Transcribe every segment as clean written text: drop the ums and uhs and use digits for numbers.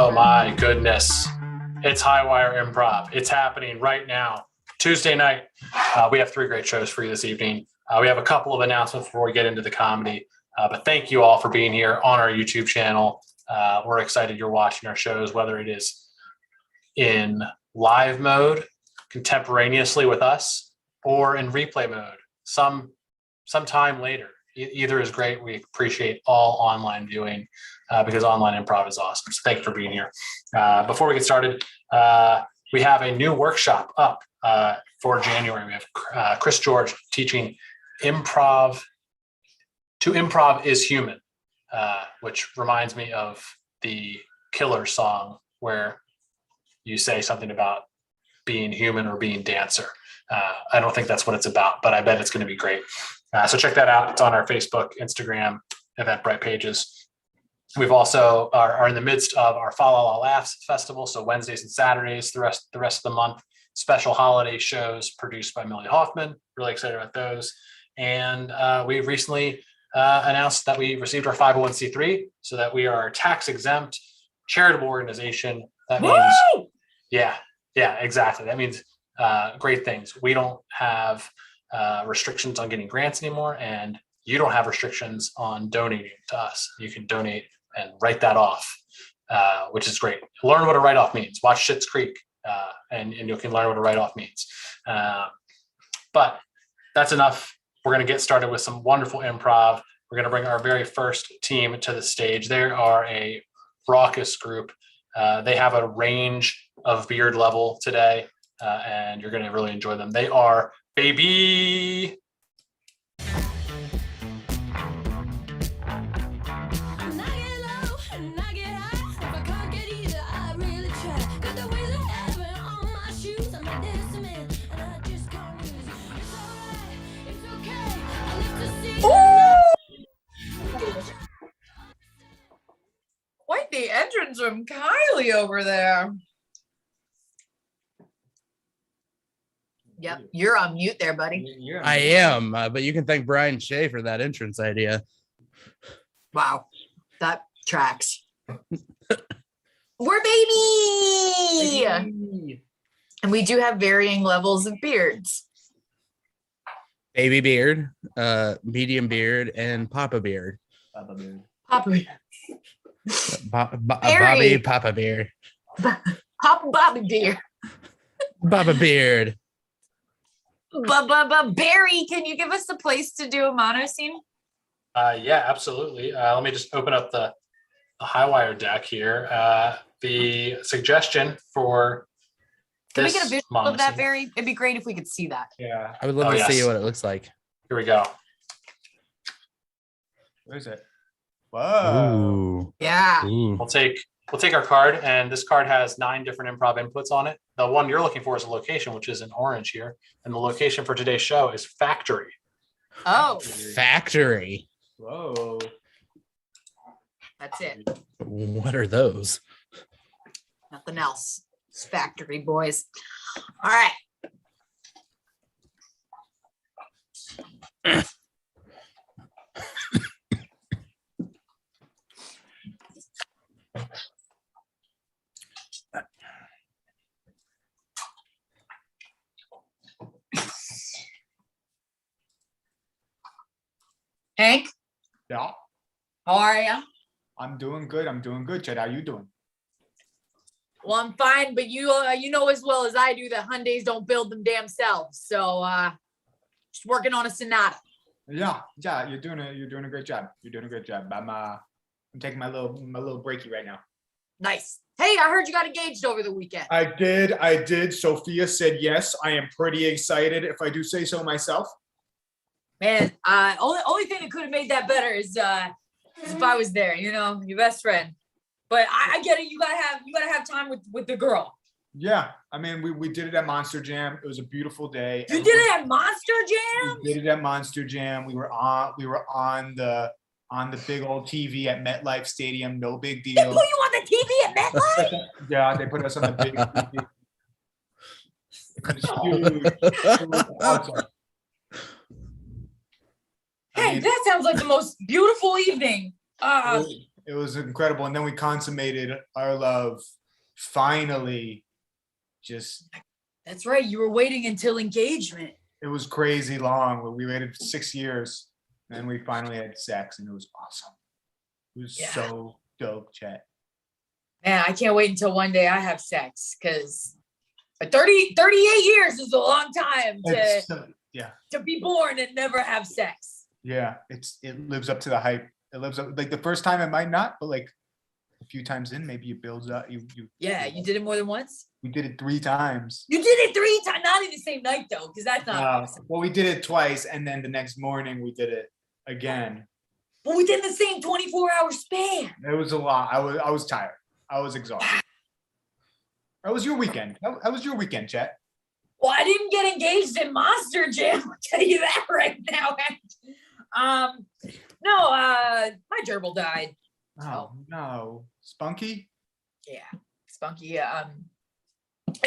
Oh my goodness. It's Highwire Improv. It's happening right now. Tuesday night. We have 3 great shows for you this evening. We have a couple of announcements before we get into the comedy. But thank you all for being here on our YouTube channel. We're excited you're watching our shows, whether it is in live mode, contemporaneously with us, or in replay mode, sometime later. Either is great. We appreciate all online viewing because online improv is awesome. So thank you for being here. Before we get started, we have a new workshop up for January. We have Chris George teaching improv. To improv is human, which reminds me of the Killer song where you say something about being human or being dancer. I don't think that's what it's about, but I bet it's going to be great. So check that out. It's on our Facebook, Instagram, Eventbrite pages. We've also are in the midst of our Fa La La Laughs Festival. So Wednesdays and Saturdays, the rest of the month, special holiday shows produced by Millie Hoffman. Really excited about those. And we recently announced that we received our 501c3 so that we are a tax exempt charitable organization. That means, yeah, exactly. That means great things. We don't have restrictions on getting grants anymore, and you don't have restrictions on donating to us. You can donate and write that off, which is great. Learn what a write-off means. Watch Schitt's Creek, and you can learn what a write-off means. But that's enough. We're going to get started with some wonderful improv. We're going to bring our very first team to the stage. They are a raucous group. They have a range of beard level today, and you're going to really enjoy them. They are Baby. Quite the entrance from Kylie over there. Yep, you're on mute there, buddy. I am, but you can thank Brian Shea for that entrance idea. Wow, that tracks. We're baby! And we do have varying levels of beards. Baby beard, medium beard, and Papa beard. Papa beard. Bobby Papa beard. Papa Bobby beard. Papa beard. Barry, can you give us a place to do a mono scene? Yeah, absolutely. Let me just open up the Highwire deck here. The suggestion for Can we get a visual of that, Barry? It'd be great if we could see that. Yeah. I would love to see what it looks like. Here we go. Where is it? Whoa. Ooh. Yeah. Ooh. We'll take our card, and this card has 9 different improv inputs on it. The one you're looking for is a location, which is in orange here. And the location for today's show is Factory. Oh. Factory. Whoa. That's it. What are those? Nothing else. It's Factory, boys. All right. Hank? Yeah. How are you? I'm doing good, Chad. How you doing? Well, I'm fine, but you know as well as I do that Hyundais don't build them damn selves. So just working on a Sonata. Yeah, you're doing a great job. I'm taking my little breaky right now. Nice. Hey, I heard you got engaged over the weekend. I did. Sophia said yes. I am pretty excited, if I do say so myself. Man, only thing that could have made that better is if I was there, your best friend. But I get it. You gotta have time with the girl. Yeah, I mean, we did it at Monster Jam. It was a beautiful day. You did it at Monster Jam? We did it at Monster Jam. We were on the big old TV at MetLife Stadium. No big deal. They put you on the TV at MetLife? Yeah, they put us on the big TV. It was huge. It was awesome. Hey, that sounds like the most beautiful evening. It It was incredible. And then we consummated our love finally. Just That's right. You were waiting until engagement. it was crazy long. We waited 6 years and we finally had sex and it was awesome. It was Yeah. so dope, Chet. Man, I can't wait until one day I have sex because 38 years is a long time It's so- yeah. to be born and never have sex. Yeah. It lives up to the hype. It lives up like the first time it might not, but like a few times in, maybe it builds up. Yeah, you did it more than once? We did it 3 times. You did it 3 times, not in the same night though, because that's not awesome. Well, we did it twice, and then the next morning we did it again. But within the same 24-hour span. It was a lot. I was tired. I was exhausted. How was your weekend? How was your weekend, Chet? Well, I didn't get engaged in Monster Jam. I'll tell you that right now. No, my gerbil died. Oh no, Spunky. Yeah, Spunky.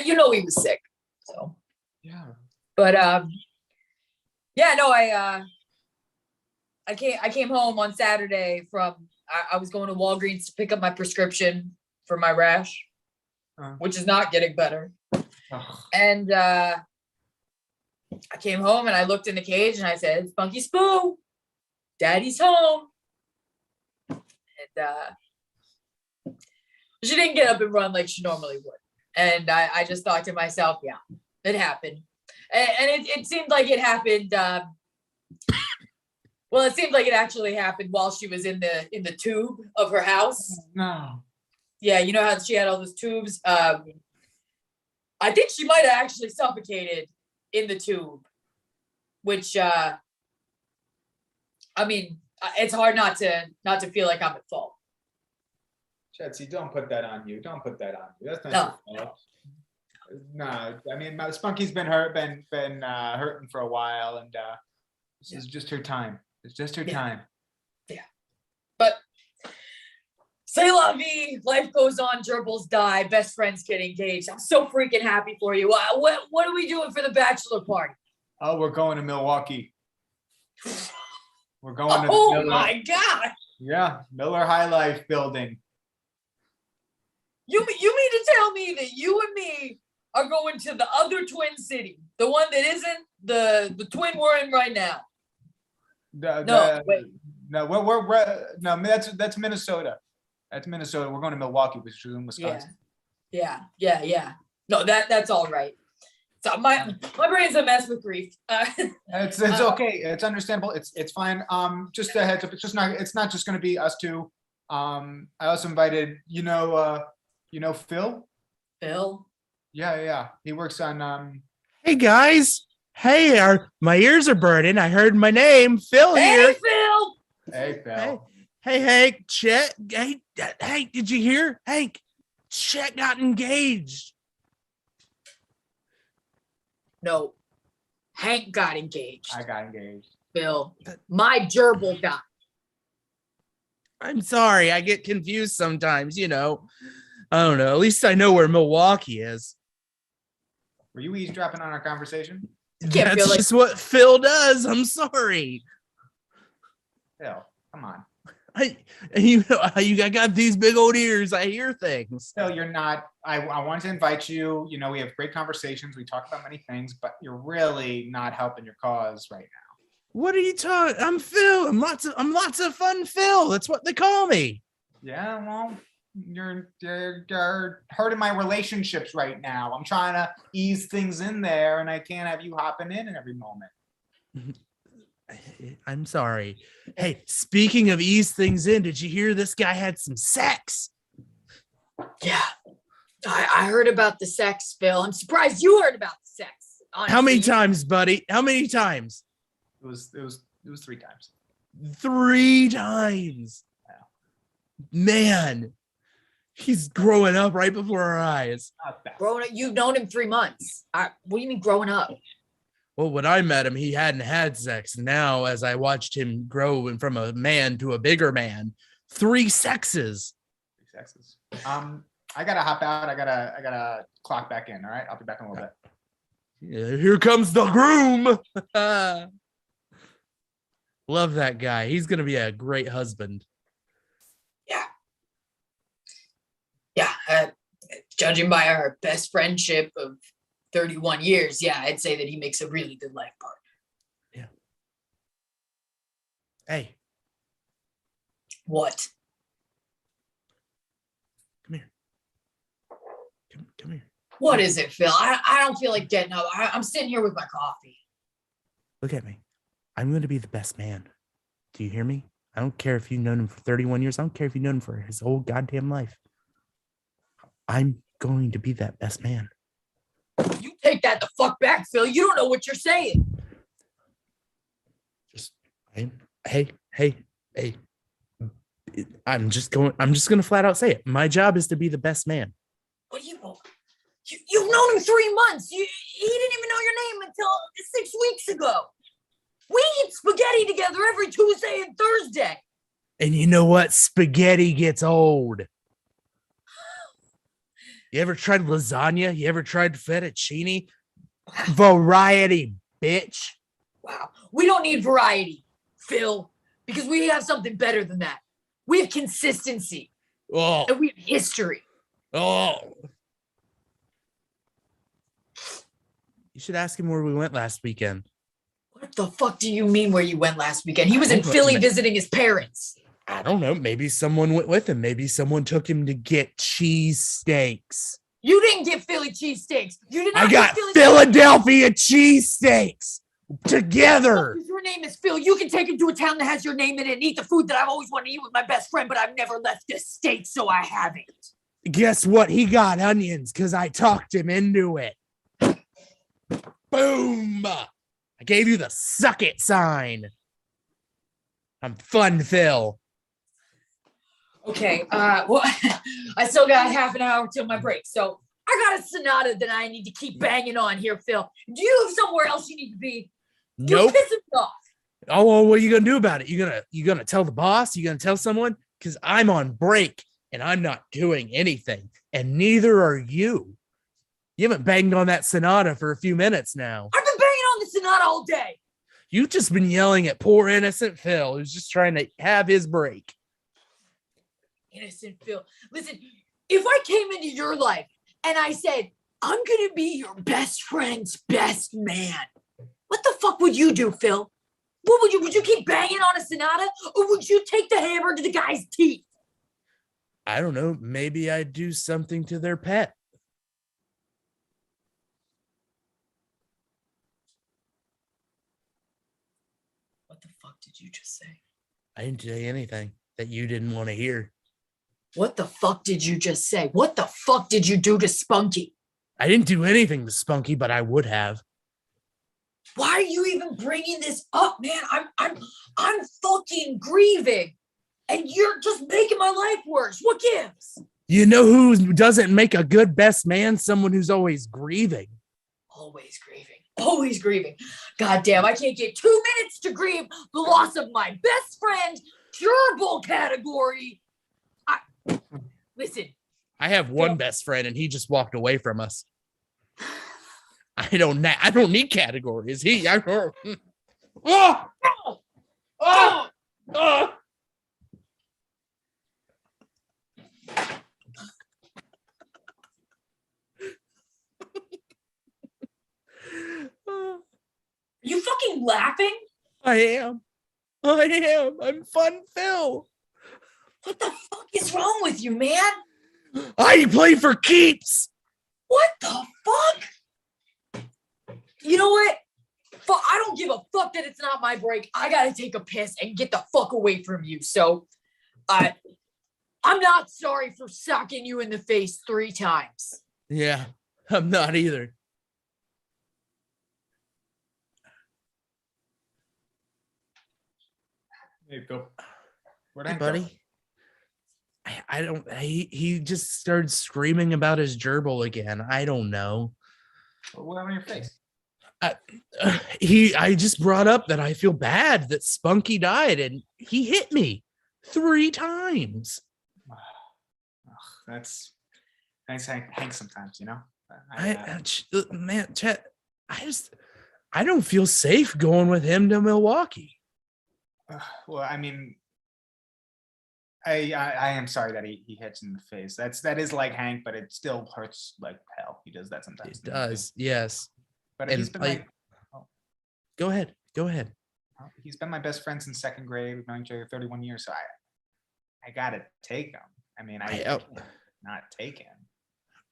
You know he was sick. So, Yeah. but yeah, no, I came home on Saturday from. I was going to Walgreens to pick up my prescription for my rash, which is not getting better. And I came home and I looked in the cage and I said, "Spunky Spoo, Daddy's home." And she didn't get up and run like she normally would. And I just thought to myself, yeah, it happened. And it seemed like it happened. Well, it seemed like it actually happened while she was in the tube of her house. No. Yeah, you know how she had all those tubes. I think she might have actually suffocated in the tube, which I mean, it's hard not to feel like I'm at fault. Chetsy, don't put that on you. Don't put that on you. That's not No. your fault. No, I mean, Spunky's been hurting for a while, and this is just her time. It's just her time. But c'est la vie. Life goes on. Gerbils die. Best friends get engaged. I'm so freaking happy for you. What are we doing for the bachelor party? Oh, we're going to Milwaukee. We're going to the Oh Miller, my God. yeah, Miller High Life building. You mean to tell me that you and me are going to the other twin city, the one that isn't the twin we're in right now? Wait. No, we're no, that's Minnesota. That's Minnesota. We're going to Milwaukee, which is in Wisconsin. Yeah. No, that's all right. So my brain's a mess with grief. It's okay. It's understandable. It's fine. Just a heads up. It's not just going to be us two. I also invited, Phil. Phil. Yeah. He works on Hey guys. Hey, my ears are burning. I heard my name, Phil here. Hey, Phil. Hey, Phil. Hey, Hank, Chet. Hey, did you hear? Hank, Chet got engaged. No, Hank got engaged. I got engaged. Phil, my gerbil died. I'm sorry. I get confused sometimes, I don't know. At least I know where Milwaukee is. Were you eavesdropping on our conversation? Can't feel That's like- just what Phil does. I'm sorry. Phil, come on. I got these big old ears. I hear things. Phil, you're not. I wanted to invite you. We have great conversations. We talk about many things, but you're really not helping your cause right now. What are you talking? I'm Phil. I'm lots of fun Phil. That's what they call me. Yeah, well, you're hurting my relationships right now. I'm trying to ease things in there, and I can't have you hopping in every moment. I'm sorry. Hey, speaking of ease things in, did you hear this guy had some sex? Yeah, I heard about the sex, Phil. I'm surprised you heard about the sex. Honestly. How many times, buddy? How many times? It was 3 times. 3 times. Man, he's growing up right before our eyes. Not bad. Growing up, you've known him 3 months. What do you mean growing up? Well, when I met him, he hadn't had sex. Now, as I watched him grow from a man to a bigger man, 3 sexes. 3 sexes. I gotta hop out. I gotta clock back in. All right, I'll be back in a little bit. Yeah, here comes the groom. Love that guy. He's gonna be a great husband. judging by our best friendship of 31 years, yeah, I'd say that he makes a really good life partner. Yeah. Hey, What? come here. Come here. What is it, Phil? I don't feel like getting up. I'm sitting here with my coffee. Look at me. I'm going to be the best man. Do you hear me? I don't care if you've known him for 31 years. I don't care if you've known him for his whole goddamn life. I'm going to be that best man. You take that the fuck back, Phil. You don't know what you're saying. Hey. I'm just going to flat out say it. My job is to be the best man. What do you know? You've known him 3 months. He didn't even know your name until 6 weeks ago. We eat spaghetti together every Tuesday and Thursday. And you know what? Spaghetti gets old. You ever tried lasagna? You ever tried fettuccine? Variety, bitch. Wow. We don't need variety, Phil, because we have something better than that. We have consistency. Oh. And we have history. Oh. You should ask him where we went last weekend. What the fuck do you mean where you went last weekend? He was in Philly visiting his parents. I don't know. Maybe someone went with him. Maybe someone took him to get cheesesteaks. You didn't get Philly cheesesteaks. You did not. I got Philadelphia cheesesteaks together. If your name is Phil, you can take him to a town that has your name in it and eat the food that I've always wanted to eat with my best friend, but I've never left this state, so I haven't. Guess what? He got onions because I talked him into it. Boom. I gave you the suck it sign. I'm fun, Phil. Okay, well, I still got half an hour till my break, so I got a sonata that I need to keep banging on here, Phil. Do you have somewhere else you need to be? You're Nope. pissing me off. Oh, well, what are you gonna do about it? You gonna tell the boss? You gonna tell someone? Because I'm on break and I'm not doing anything, and neither are you. You haven't banged on that sonata for a few minutes now. I've been banging on the sonata all day. You've just been yelling at poor innocent Phil, who's just trying to have his break. Innocent Phil. Listen, if I came into your life and I said, I'm going to be your best friend's best man, what the fuck would you do, Phil? What would you? Would you keep banging on a sonata, or would you take the hammer to the guy's teeth? I don't know. Maybe I'd do something to their pet. What the fuck did you just say? I didn't say anything that you didn't want to hear. What the fuck did you just say? What the fuck did you do to Spunky? I didn't do anything to Spunky, but I would have. Why are you even bringing this up, man? I'm fucking grieving, and you're just making my life worse. What gives? You know who doesn't make a good best man? Someone who's always grieving. Always grieving. Always grieving. God damn, I can't get 2 minutes to grieve the loss of my best friend, gerbil category. Listen. I have one best friend, and he just walked away from us. I don't need categories. You fucking laughing? I am. I'm fun, Phil. What the fuck is wrong with you, man? I play for keeps. What the fuck? You know what? I don't give a fuck that it's not my break. I gotta take a piss and get the fuck away from you. So, I'm not sorry for socking you in the face 3 times. Yeah, I'm not either. There you go. Hey, buddy. I don't. He just started screaming about his gerbil again. I don't know. What happened to your face? I just brought up that I feel bad that Spunky died, and he hit me 3 times. That's Hank sometimes, you know. Man, Chet, I don't feel safe going with him to Milwaukee. Well, I mean, I am sorry that he hits in the face. That is like Hank, but it still hurts like hell. He does that sometimes. It does, yes. But And he's been go ahead. he's been my best friend since second grade. We've known each other 31 years, so I gotta take him. I mean, I can't not take him.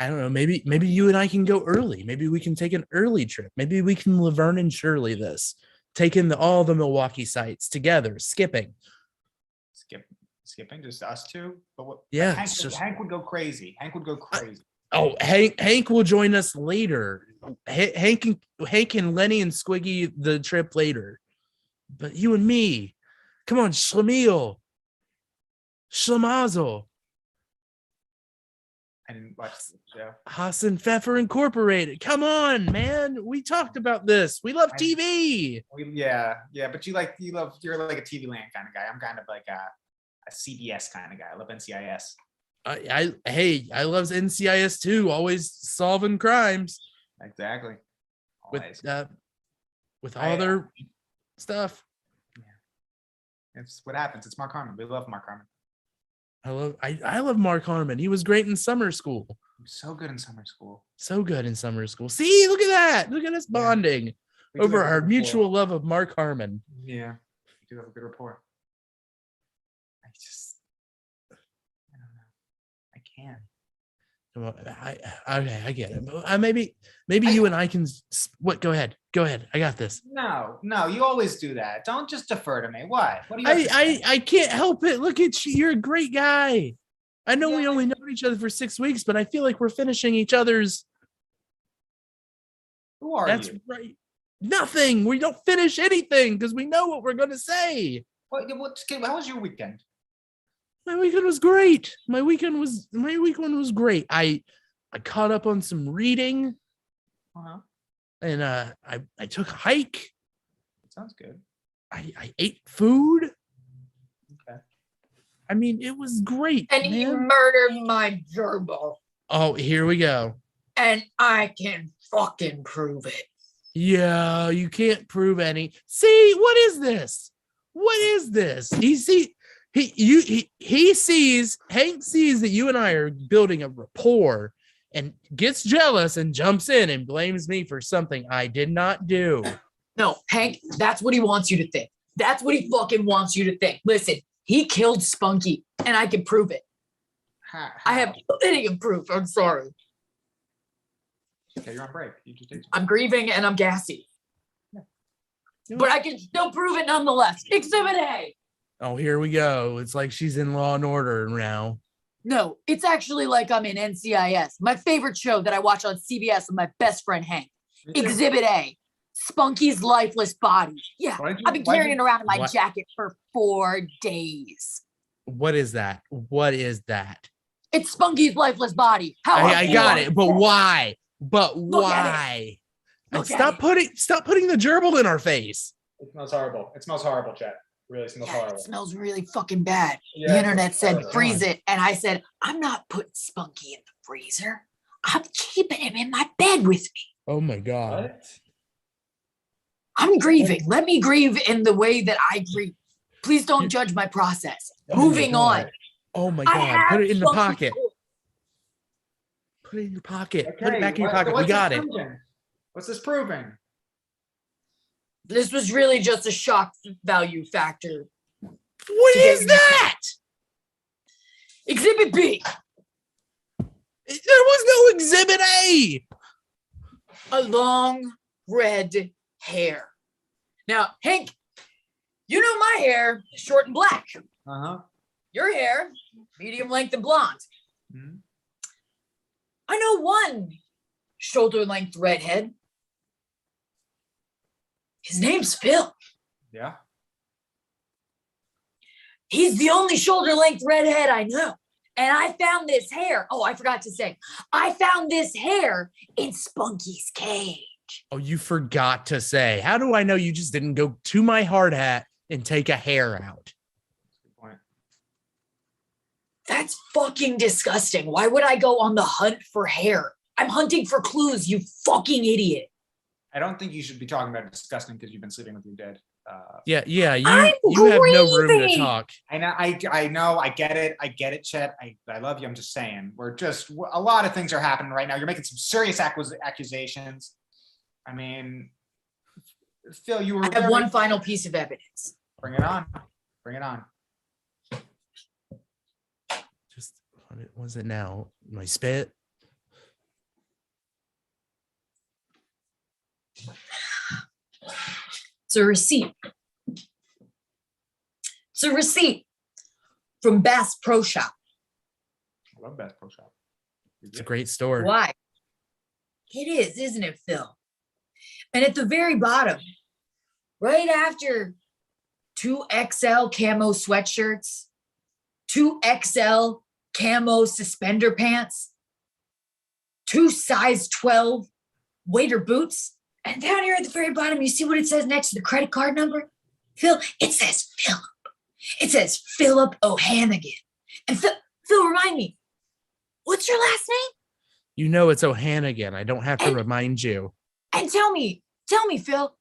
I don't know. Maybe you and I can go early. Maybe we can take an early trip. Maybe we can Laverne and Shirley this, taking all the Milwaukee sites together, skipping. Skipping, just us two. But what? Yeah, Hank would go crazy. Hank would go crazy. Oh, Hank will join us later. Hank and Lenny and Squiggy the trip later. But you and me, come on, Schlemiel, Schlemazel, I didn't watch the show. Hassan Pfeffer Incorporated. Come on, man. We talked about this. We love TV. Yeah, but you're like a TV Land kind of guy. I'm kind of like a CBS kind of guy. I love NCIS. I love NCIS too. Always solving crimes. Exactly. With all their stuff. Yeah. It's what happens. It's Mark Harmon. We love Mark Harmon. I love Mark Harmon. He was great in summer school. So good in summer school. See, look at that. Look at us bonding over our mutual love of Mark Harmon. Yeah. We do have a good rapport. I don't know. I can't. I get it. Maybe you and I can. What? Go ahead. I got this. No, you always do that. Don't just defer to me. What? What do you? I can't help it. Look at you. You're a great guy. I know we only known each other for 6 weeks, but I feel like we're finishing each other's. Who are That's you? right. Nothing. We don't finish anything because we know what we're going to say. How was your weekend? My weekend was great. My weekend was great. I caught up on some reading. And I took a hike. Sounds good. I ate food. Okay. I mean, it was great. And man. he murdered my gerbil. Oh, here we go. And I can fucking prove it. Yeah, you can't prove any. See, what is this? Hank sees that you and I are building a rapport and gets jealous and jumps in and blames me for something I did not do. No, Hank, that's what he wants you to think. That's what he fucking wants you to think. Listen, he killed Spunky and I can prove it. I have plenty of proof. I'm sorry. Okay, you're on break. You just I'm grieving and I'm gassy. But I can still prove it nonetheless. Exhibit A. Oh, here we go. It's like she's in Law and Order now. No, it's actually like I'm in NCIS, my favorite show that I watch on CBS with my best friend Hank. Exhibit A, Spunky's lifeless body. Yeah, I've been carrying it around in my jacket for 4 days. What is that? It's Spunky's lifeless body. I got it, but why? Why? Stop putting the gerbil in our face. It smells horrible. It smells horrible, Chet. Really smells horrible. It smells really fucking bad. Yeah, the internet said freeze it, and I said I'm not putting Spunky in the freezer. I'm keeping him in my bed with me. Oh my god. What? I'm grieving. Let me grieve in the way that I grieve. Please don't judge my process. Moving on. Oh my god. Put it in the pocket. Put it in your pocket. Okay, Put it back in your pocket. We got it. What's this proving? This was really just a shock value factor. What is that? Exhibit B. There was no Exhibit A. A long red hair. Now, Hank, you know my hair is short and black. Your hair, medium length and blonde. Mm-hmm. I know one shoulder length redhead. His name's Phil. Yeah. He's the only shoulder length redhead I know. And I found this hair. Oh, I forgot to say. I found this hair in Spunky's cage. Oh, you forgot to say. How do I know you just didn't go to my hard hat and take a hair out? Good point. That's fucking disgusting. Why would I go on the hunt for hair? I'm hunting for clues, you fucking idiot. I don't think you should be talking about disgusting because you've been sleeping with your dead Yeah, you I'm have no room to grieving. talk. I know, I get it, Chet. I love you. I'm just saying, a lot of things are happening right now. You're making some serious accusations. I mean, Phil, you were I have one final piece of evidence. Bring it on. Bring it on. Just what was it now? My spit. It's a receipt. It's a receipt from Bass Pro Shop. I love Bass Pro Shop. It's a great store. Why? It is, isn't it, Phil? And at the very bottom, right after 2XL camo sweatshirts, 2XL camo suspender pants, 2 size 12 waiter boots, and down here at the very bottom, you see what it says next to the credit card number? Phil, it says Philip. It says Philip O'Hannigan. And Phil, remind me, what's your last name? You know it's O'Hannigan. I don't have to remind you. And tell me, Phil,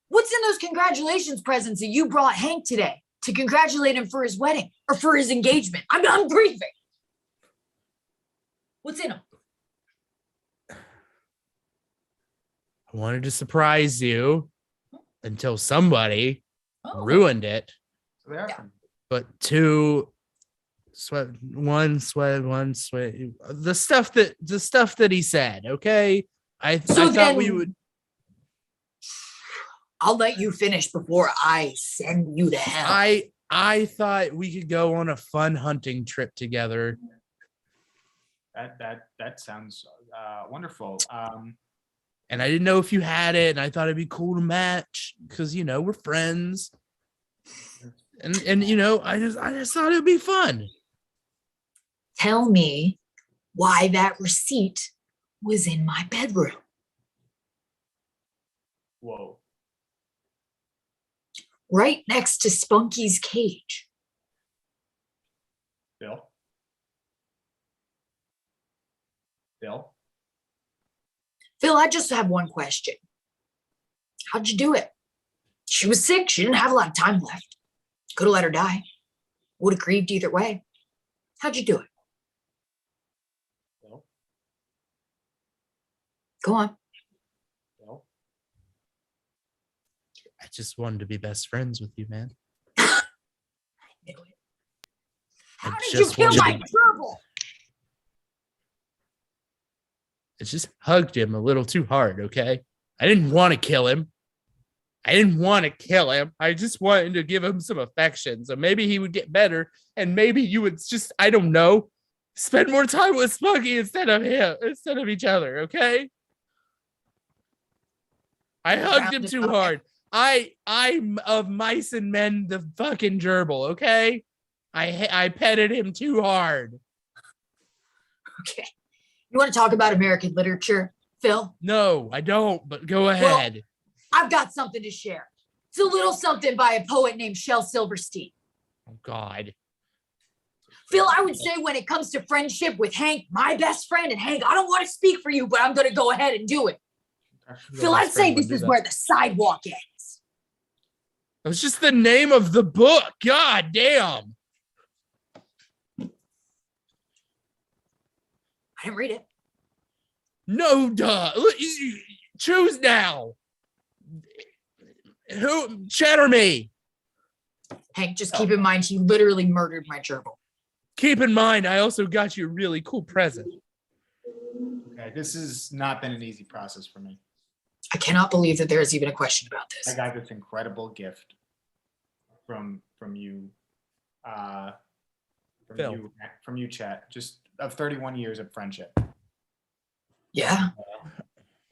what's in those congratulations presents that you brought Hank today to congratulate him for his wedding or for his engagement? I'm grieving. What's in them? I wanted to surprise you until somebody Oh. ruined it. So they are. But 2 sweat, 1 sweat, 1 sweat. The stuff that he said. Okay, I thought we would. I'll let you finish before I send you to hell. I thought we could go on a fun hunting trip together. That sounds wonderful. And I didn't know if you had it, and I thought it'd be cool to match because we're friends. And I just thought it'd be fun. Tell me why that receipt was in my bedroom. Whoa. Right next to Spunky's cage. Bill? Phil, I just have one question. How'd you do it? She was sick. She didn't have a lot of time left. Could have let her die. Would have grieved either way. How'd you do it? Bill? Go on. Bill? I just wanted to be best friends with you, man. I knew it. How I did you just kill wanted my to- gerbil? I just hugged him a little too hard, okay? I didn't want to kill him. I just wanted to give him some affection. So maybe he would get better. And maybe you would just, I don't know, spend more time with Smuggy instead of each other, okay? I hugged him too hard. I'm of mice and men, the fucking gerbil, okay? I petted him too hard. Okay. You want to talk about American literature, Phil? No, I don't, but go ahead. I've got something to share. It's a little something by a poet named Shel Silverstein. Oh, God. Phil, I would say when it comes to friendship with Hank, my best friend, and Hank, I don't want to speak for you, but I'm going to go ahead and do it. Phil, I'd say this is where the sidewalk ends. It was just the name of the book. God damn. I didn't read it. No, duh. Look, choose now. Who? Chatter me. Hank, just keep in mind he literally murdered my gerbil. Keep in mind, I also got you a really cool present. Okay, this has not been an easy process for me. I cannot believe that there is even a question about this. I got this incredible gift from you, Phil. from you, Chet, just of 31 years of friendship. Yeah,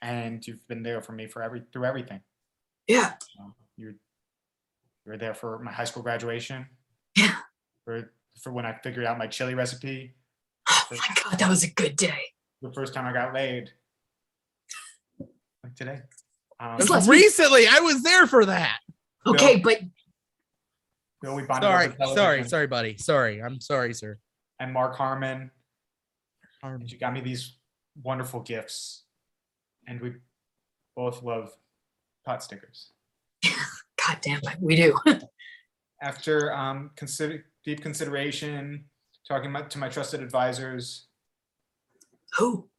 And you've been there for me through everything. yeah, You were there for my high school graduation. yeah. For when I figured out my chili recipe. Oh my God, that was a good day. The first time I got laid. Like today. This last week. Recently, I was there for that. Okay, but Bill, we bonded over television. Sorry, buddy. Sorry. I'm sorry, sir. And Mark Harmon. And you got me these wonderful gifts. And we both love pot stickers. God damn it, we do. After deep consideration, talking to my trusted advisors, Who?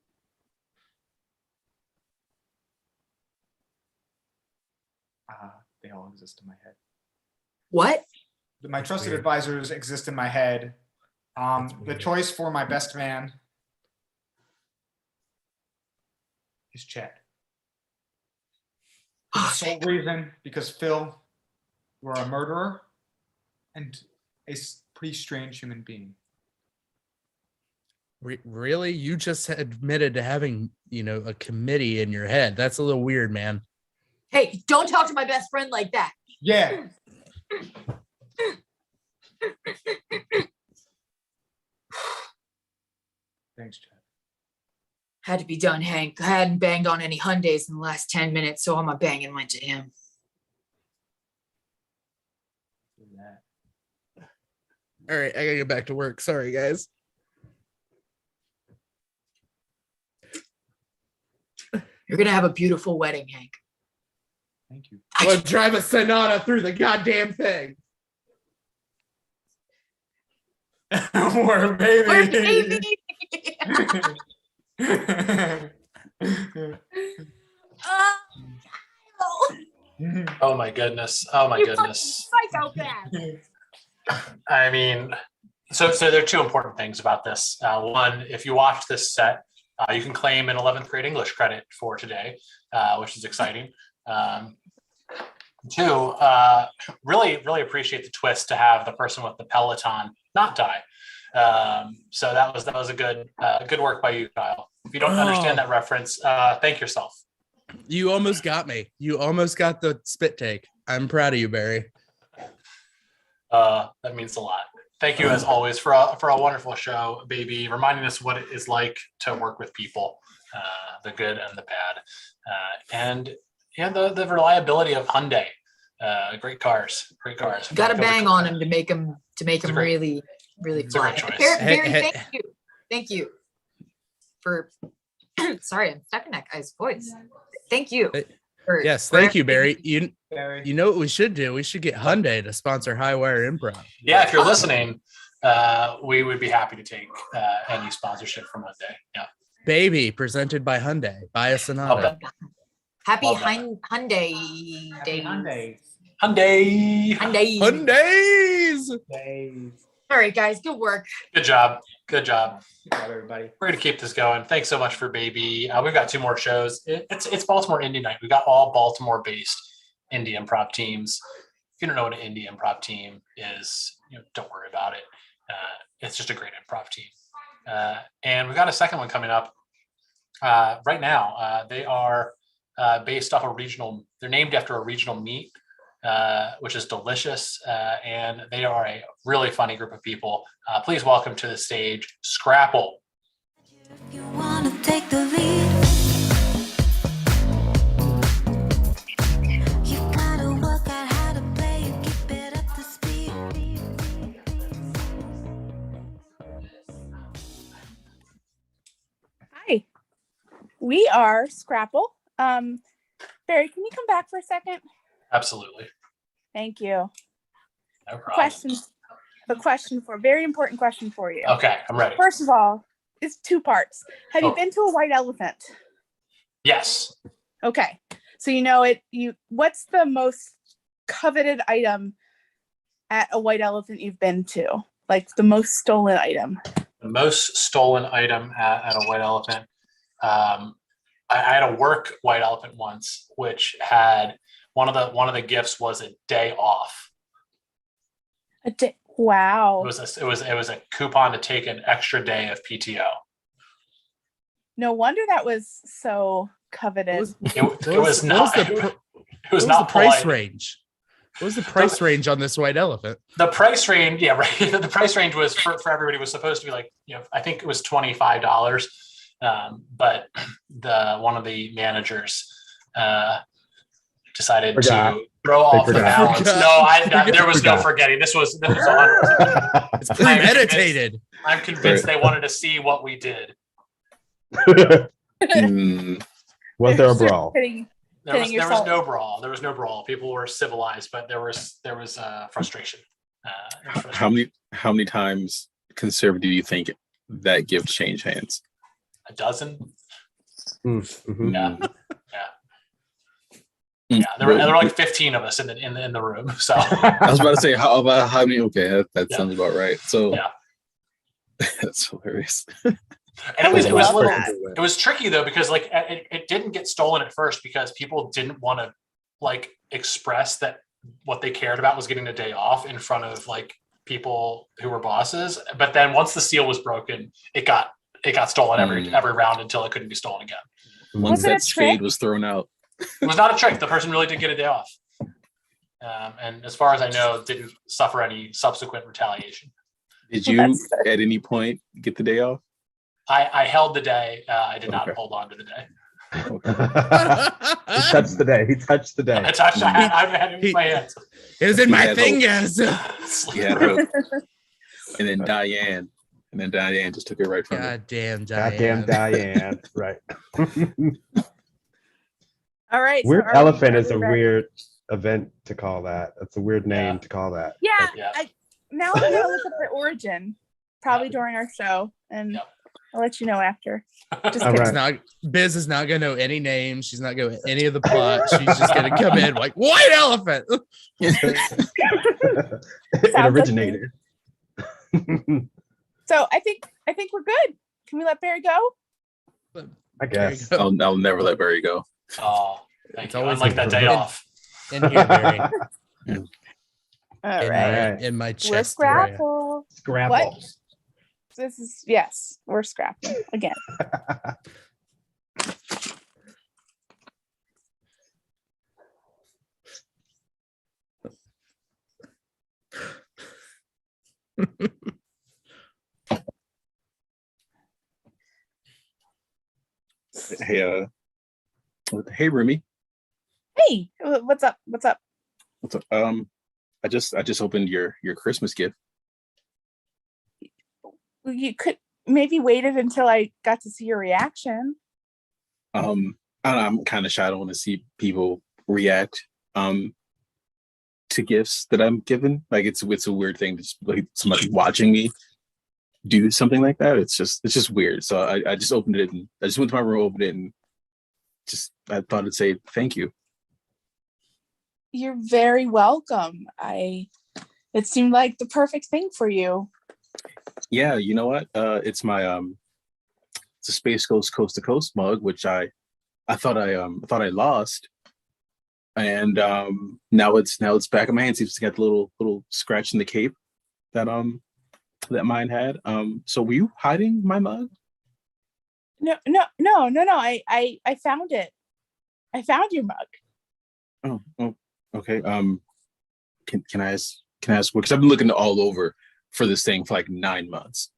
they all exist in my head. What? My trusted weird. advisors exist in my head. The weird. choice for my best man is Chet. For the Oh, sole reason, because Phil, you are a murderer and a pretty strange human being. Really? You just admitted to having, a committee in your head. That's a little weird, man. hey, don't talk to my best friend like that. Yeah. Thanks, Chad. Had to be done, Hank. I hadn't banged on any Hyundais in the last 10 minutes, so all my banging went to him. Do that. All right, I gotta get back to work. Sorry, guys. You're gonna have a beautiful wedding, Hank. Thank you. Well, drive a Sonata through the goddamn thing. More We're baby. baby. Oh my goodness. Oh my You goodness. Psychopath. I mean, so there are two important things about this. One, if you watch this set, you can claim an 11th grade English credit for today, which is exciting. Two, really appreciate the twist to have the person with the Peloton not die. So that was a good work by you, Kyle. If you don't understand that reference, thank yourself. You almost got me. You almost got the spit take. I'm proud of you, Barry. That means a lot. Thank you, as always, for a wonderful show, baby, reminding us what it is like to work with people, the good and the bad, and the reliability of Hyundai. Great cars. You gotta bang on him to make him great- really it's a fly. great choice. Barry, Hey, thank you for sorry, I'm stuck in that guy's voice. Thank you. Yes, thank you, Barry. Barry. You know what we should do? We should get Hyundai to sponsor Highwire Improv. Yeah, if you're listening, we would be happy to take any sponsorship from Hyundai. Yeah. Baby, presented by Hyundai. Buy a Love Sonata. that. Happy Love that. Hyundai Happy days. Hyundai Hyundai. Hyundai. Hyundais! days. All right, guys, good work. Good job. Good job. Good job, everybody. We're gonna keep this going. Thanks so much for baby. We've got two more shows. It's Baltimore Indie Night. We got all Baltimore-based indie improv teams. If you don't know what an indie improv team is, don't worry about it. It's just a great improv team. And we got a second one coming up right now. They are based off a regional. They're named after a regional meat, which is delicious, and they are a really funny group of people. Please welcome to the stage, Scrapple. You wanna take the lead. You gotta work out how to play it, keep it up to speed. Hi, we are Scrapple. Barry, can you come back for a second? Absolutely, Thank you. no problem. Very important question for you. Okay, I'm ready. First of all, it's two parts. Have Oh. you been to a white elephant? Yes. Okay, so you know it. What's the most coveted item at a white elephant you've been to? Like the most stolen item? The most stolen item at a white elephant. I had a work white elephant once, which had one of the gifts was a day off. Wow. It was a coupon to take an extra day of PTO. No wonder that was so coveted. It was not. It What was was not the price polite. range? What was the price range on this white elephant? The price range, yeah, right. The price range was for everybody was supposed to be like, I think it was $25. But one of the managers decided Forgot. to throw off the forgot. balance. Forgot. No, there was no Forgot. forgetting. This was 100%. It's premeditated. I'm convinced they wanted to see what we did. Was there a brawl? There was Hitting yourself. no brawl. There was no brawl. People were civilized, but there was frustration. How many times conservative do you think that gift changed hands? A dozen. Mhm. Yeah. Mm. Yeah, there were like 15 of us in the room. So I was about to say how many? Okay, that Yeah. sounds about right. So Yeah. that's hilarious. and I love that. it was tricky though, because like it didn't get stolen at first because people didn't want to like express that what they cared about was getting a day off in front of like people who were bosses. But then once the seal was broken, it got stolen every round until it couldn't be stolen again. Once Was it a that spade trick? was thrown out. It was not a trick. The person really did get a day off. And as far as I know, didn't suffer any subsequent retaliation. Did you That's- at any point get the day off? I held the day. I did not Okay. hold on to the day. He touched the day. He touched the day. I had it in my hands. It was in my Yeah, fingers. Yeah. And then Diane just took it right from me. God damn, Diane. Goddamn Diane. Right. All right. so Weird are we- elephant are is we a ready? weird event to call that. That's a weird name Yeah. to call that. Yeah. Yeah. Now I'm gonna look up the origin, probably during our show, and Yep. I'll let you know after. Just All kidding. It's not Biz is not gonna know any names. She's not gonna know any of the plot. She's just gonna come in like white elephant. It like originated. So I think we're good. Can we let Barry go? I guess. There you go. I'll never let Barry go. Oh, thank It's you. always Unlike that day improvement. off. In here, Barry. All in, right. my, in my We're chest. area. Scrapple. Scrapple. This is yes, we're scrapping again. Hey, hey, Remy. Hey, what's up? What's up? What's up? I just opened your Christmas gift. You could maybe waited until I got to see your reaction. I don't know, I'm kind of shy. I don't want to see people react to gifts that I'm given. Like it's a weird thing to just like somebody watching me do something like that. It's just weird. So I just opened it and I just went to my room, opened it, and just I thought I'd say thank you. You're very welcome. It seemed like the perfect thing for you. Yeah, you know what? It's my it's a Space Ghost Coast to Coast mug, which I thought I lost, and now it's back in my hand. It's got the little scratch in the cape that that mine had. So were you hiding my mug? No. I found it. I found your mug. Oh, okay. Can I ask because I've been looking all over for this thing for like 9 months.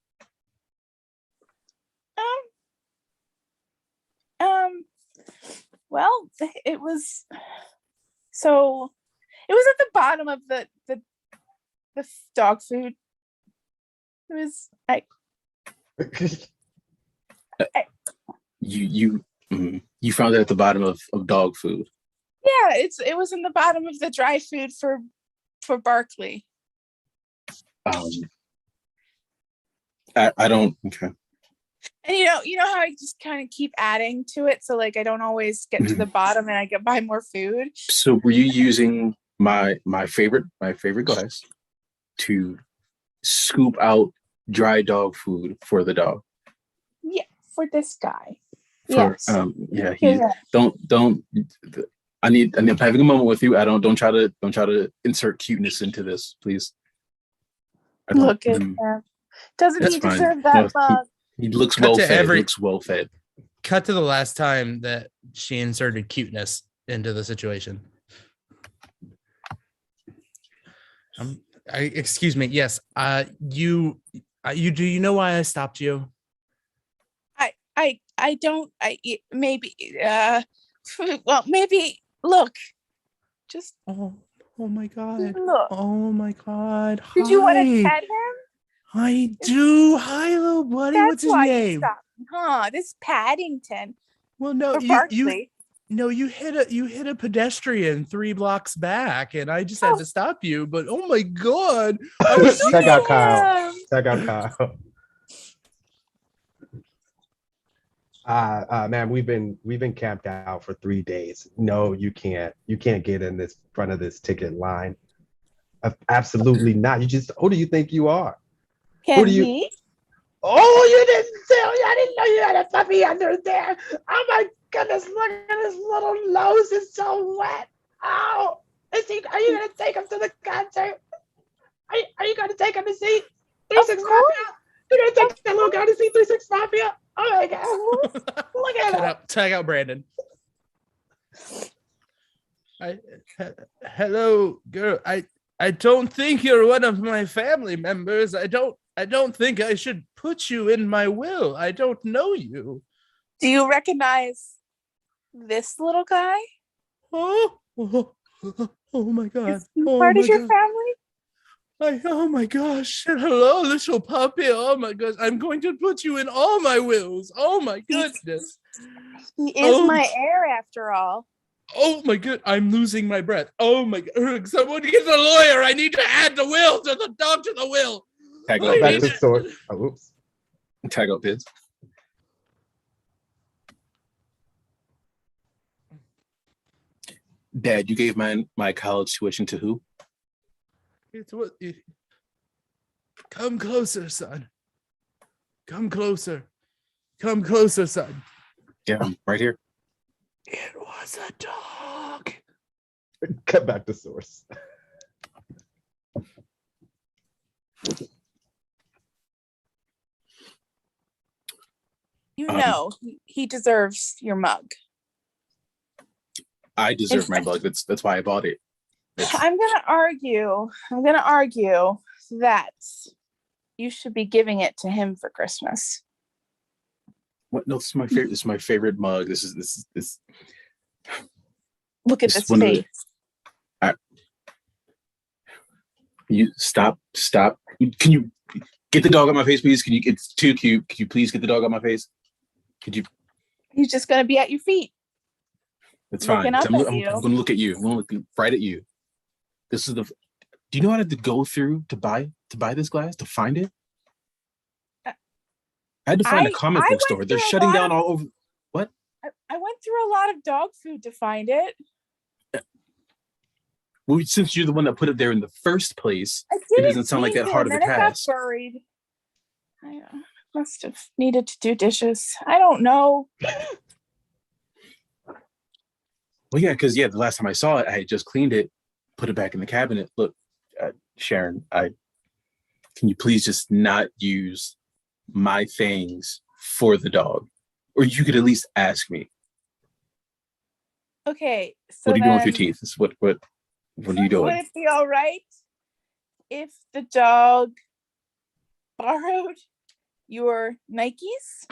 Well, it was at the bottom of the dog food. It was You found it at the bottom of dog food. yeah, it was in the bottom of the dry food for Barkley. I don't. Okay. And you know how I just kind of keep adding to it, so like I don't always get to the bottom and I get buy more food. So were you using my favorite glass to scoop out dry dog food for the dog? Yeah, for this guy. For Yes. yeah, Yeah. don't. I'm having a moment with you. Don't try to insert cuteness into this, please. I don't- Look at him. Doesn't That's he fine. deserve that No, bug? He looks Cut well to fed. every- Looks well fed. Cut to the last time that she inserted cuteness into the situation. Excuse me. Yes. You do you know why I stopped you? I don't. Maybe. Well, maybe. Look. Just Oh my god. look. Oh my god. Did you want Hi. to pet him? I do. Hi, little buddy. That's What's his why you name? stopped. Huh? This Paddington Well, no, or you Barkley. No, you hit a pedestrian 3 blocks back, and I just had to stop you. But oh my god, Check out Kyle. Yeah. Check out Kyle. Man, we've been camped out for 3 days. No, you can't. You can't get in this front of this ticket line. Absolutely not. Who do you think you are? Can do you- he? Oh, you didn't tell me. I didn't know you had a puppy under there. Oh my goodness, look at his little nose. It's so wet. Oh, are you gonna take him to the concert? Are you gonna take him to see 36 Of Mafia? You're gonna take that little guy to see 36 Mafia? Oh my god. Look at him. check out Brandon. Hello, girl. I don't think you're one of my family members. I don't think I should put you in my will. I don't know you. Do you recognize this little guy? Oh my god. Is he Oh part my of your God. family? Oh my gosh. Hello, little puppy. Oh my gosh. I'm going to put you in all my wills. Oh my goodness. He is Oh. my heir after all. Oh my god. I'm losing my breath. Oh my god. Someone get the lawyer. I need to add the will to the dog to the will. Tag I out Back need to Piz. to- sword. Oh, oops. Tag out Piz. Dad, you gave my college tuition to who? It's what come closer, son. Come closer. Come closer, son. Yeah, I'm right here. It was a dog. Cut back to source. You Um, know, he deserves your mug. I deserve my bug. That's why I bought it. I'm gonna argue that you should be giving it to him for Christmas. What? No, this is my favorite. This is my favorite mug. This. Look at It's this one of the- face. You stop. Can you get the dog on my face, please? It's too cute. Could you please get the dog on my face? Could you? He's just gonna be at your feet. It's Looking fine. up I'm at going you. to look at you. I'm going to look right at you. This is the. Do you know what I had to go through to buy this glass to find it? I had to find a comic I book went store. They're through a shutting lot down of- all over. What? I went through a lot of dog food to find it. Well, since you're the one that put it there in the first place, I it didn't doesn't sound like mean that to, hard of a and then it got task. buried. I must have needed to do dishes. I don't know. Well, yeah, because the last time I saw it, I had just cleaned it, put it back in the cabinet. Look, Sharon, can you please just not use my things for the dog, or you could at least ask me. Okay, so What are you doing with your then teeth? What are you doing? would it be all right if the dog borrowed your Nikes?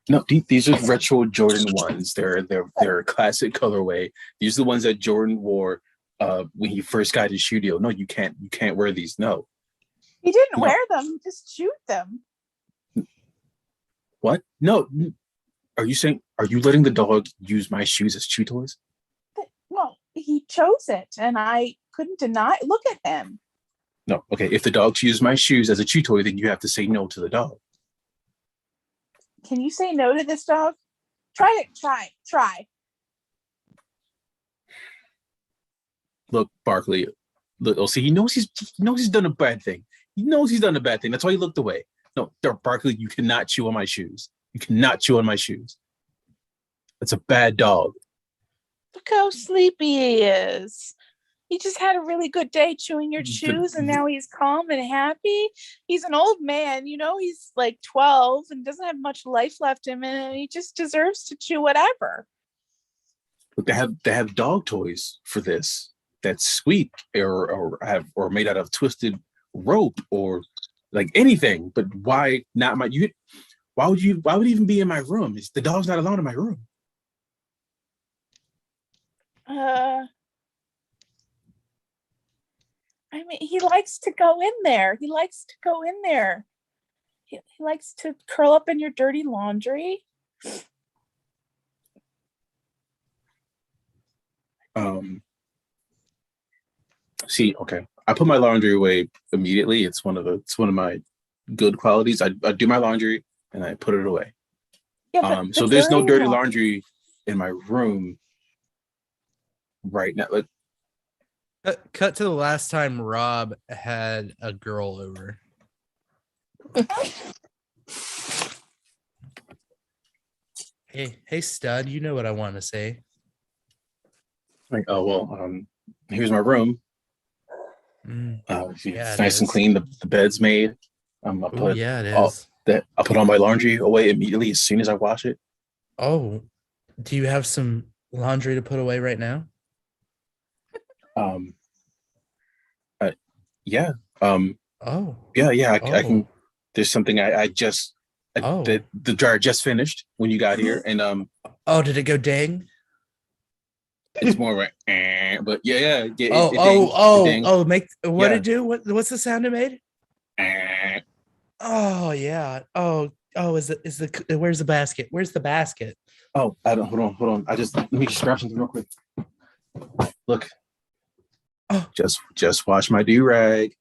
No, these are retro Jordan ones. They're a classic colorway. These are the ones that Jordan wore when he first got his shoe deal. No, you can't wear these. No. He didn't No. wear them, he just chewed them. What? No. Are you letting the dog use my shoes as chew toys? Well, he chose it and I couldn't deny. Look at him. No. Okay. If the dog chews my shoes as a chew toy, then you have to say no to the dog. Can you say no to this dog? Try it. Try. Look, Barkley. Look. Oh, see, he knows he's done a bad thing. He knows he's done a bad thing. That's why he looked away. No, Barkley, you cannot chew on my shoes. You cannot chew on my shoes. That's a bad dog. Look how sleepy he is. He just had a really good day chewing your shoes and now he's calm and happy. He's an old man, he's like 12 and doesn't have much life left in him and he just deserves to chew whatever. Look, they have dog toys for this. That's sweet or made out of twisted rope or like anything. But why not why would it even be in my room? The dog's not allowed in my room. I mean, he likes to go in there. He likes to curl up in your dirty laundry. See, okay. I put my laundry away immediately. It's one of my good qualities. I do my laundry and I put it away. Yeah, but So the there's no dirty laundry. laundry in my room right now. Like, Cut to the last time Rob had a girl over. Hey, stud, you know what I want to say. oh well, here's my room. Yeah, It's it nice and is. clean. The bed's made. I Oh, put yeah, it all is. that. I put all my laundry away immediately as soon as I wash it. Oh, do you have some laundry to put away right now? Yeah. Oh, Yeah. I oh, can. There's something I just oh. the dryer just finished when you got here, and Oh, did it go dang? it's more like, but yeah. It dinged, it dinged. Make what Yeah. it do? What's the sound it made? Eh. Oh yeah. Oh, is the where's the basket? Where's the basket? Oh, I don't. Hold on. Let me just grab something real quick. Look. Oh. Just wash my do-rag.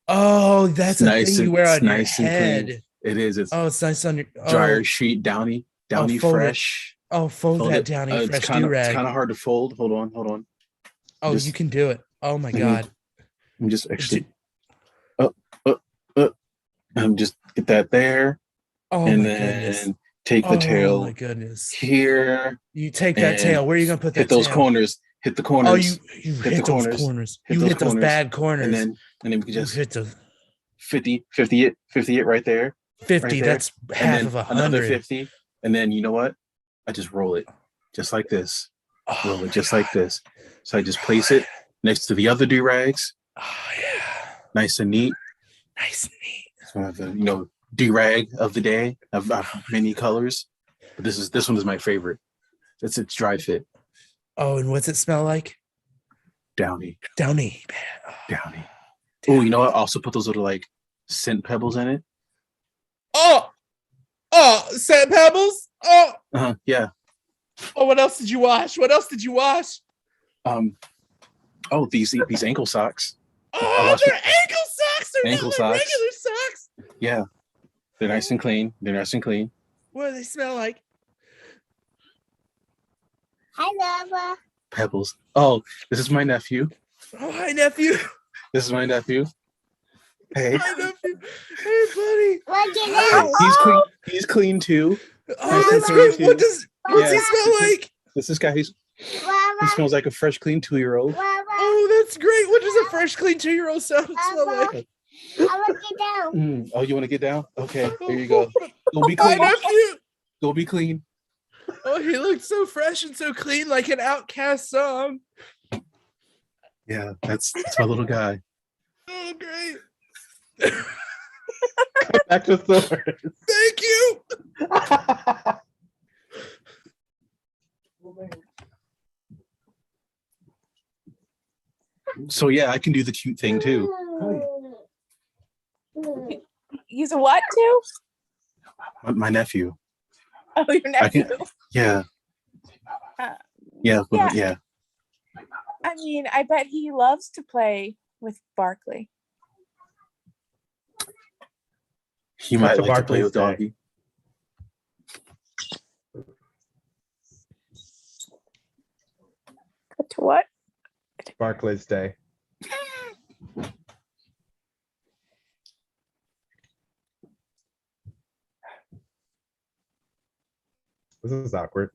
Oh, that's a thing you wear on your nice and clean. head. It is. It's Oh, it's nice on your dryer sheet, downy fold it. fresh. Oh, fold that it. down, It's fresh kind do-rag. of hard to fold. Hold on. Oh, Just- you can do it. Oh my Mhm. god. I'm just actually. I'm just get that there, Oh and my then goodness. take the Oh tail my goodness. here. You take that and tail. Where are you gonna put that hit those tail? corners. Hit the corners. Oh, you hit hit the those corners. corners. Hit You those hit those corners, bad corners. and then we can You just hit the 50 it right there. 50. Right there. That's And half then of another 100. 50. And then you know what? I just roll it just like this. Oh Roll my it just God. like this. So I just place it next to the other do-rags. Oh yeah. Nice and neat. Nice and neat. So I have the do-rag of the day of many colors. But this one is my favorite. It's dry fit. Oh, and what's it smell like? Downy. Downy. Downy. Oh, you know what? Also put those little like scent pebbles in it. Oh, sand pebbles. Yeah. Oh, what else did you wash? Oh, these ankle socks. Oh, they're ankle socks. They're Ankle not my socks. regular socks. Yeah. They're nice and clean. What do they smell like? Hi, Lava. Pebbles. Oh, this is my nephew. Oh, hi, nephew. This is my nephew. Hey. Hi, nephew. Hey, buddy. Look Hey, at he's clean. He's clean too. Oh, Nice and that's clean, great. What's he Yeah. smell like? This is guy. He Lava. smells like a fresh, clean 2-year-old. Lava. Oh, that's great. What does a fresh, clean 2-year-old smell like? I want to get down. Oh, you want to get down? Okay, there you go. Go be Hi, clean. nephew. Go be clean. Oh, he looked so fresh and so clean, like an Outcast song. Yeah, that's my little guy. Oh, great. Back to Thor. Thank you. So yeah, I can do the cute thing too. Use a what too? My nephew. Oh, your nephew. Yeah. Uh, Yeah. yeah. Yeah. I mean, I bet he loves to play with Barkley. He might What's a like to play Barkley's with Day? Doggy. To what? Barclays Day. This is awkward.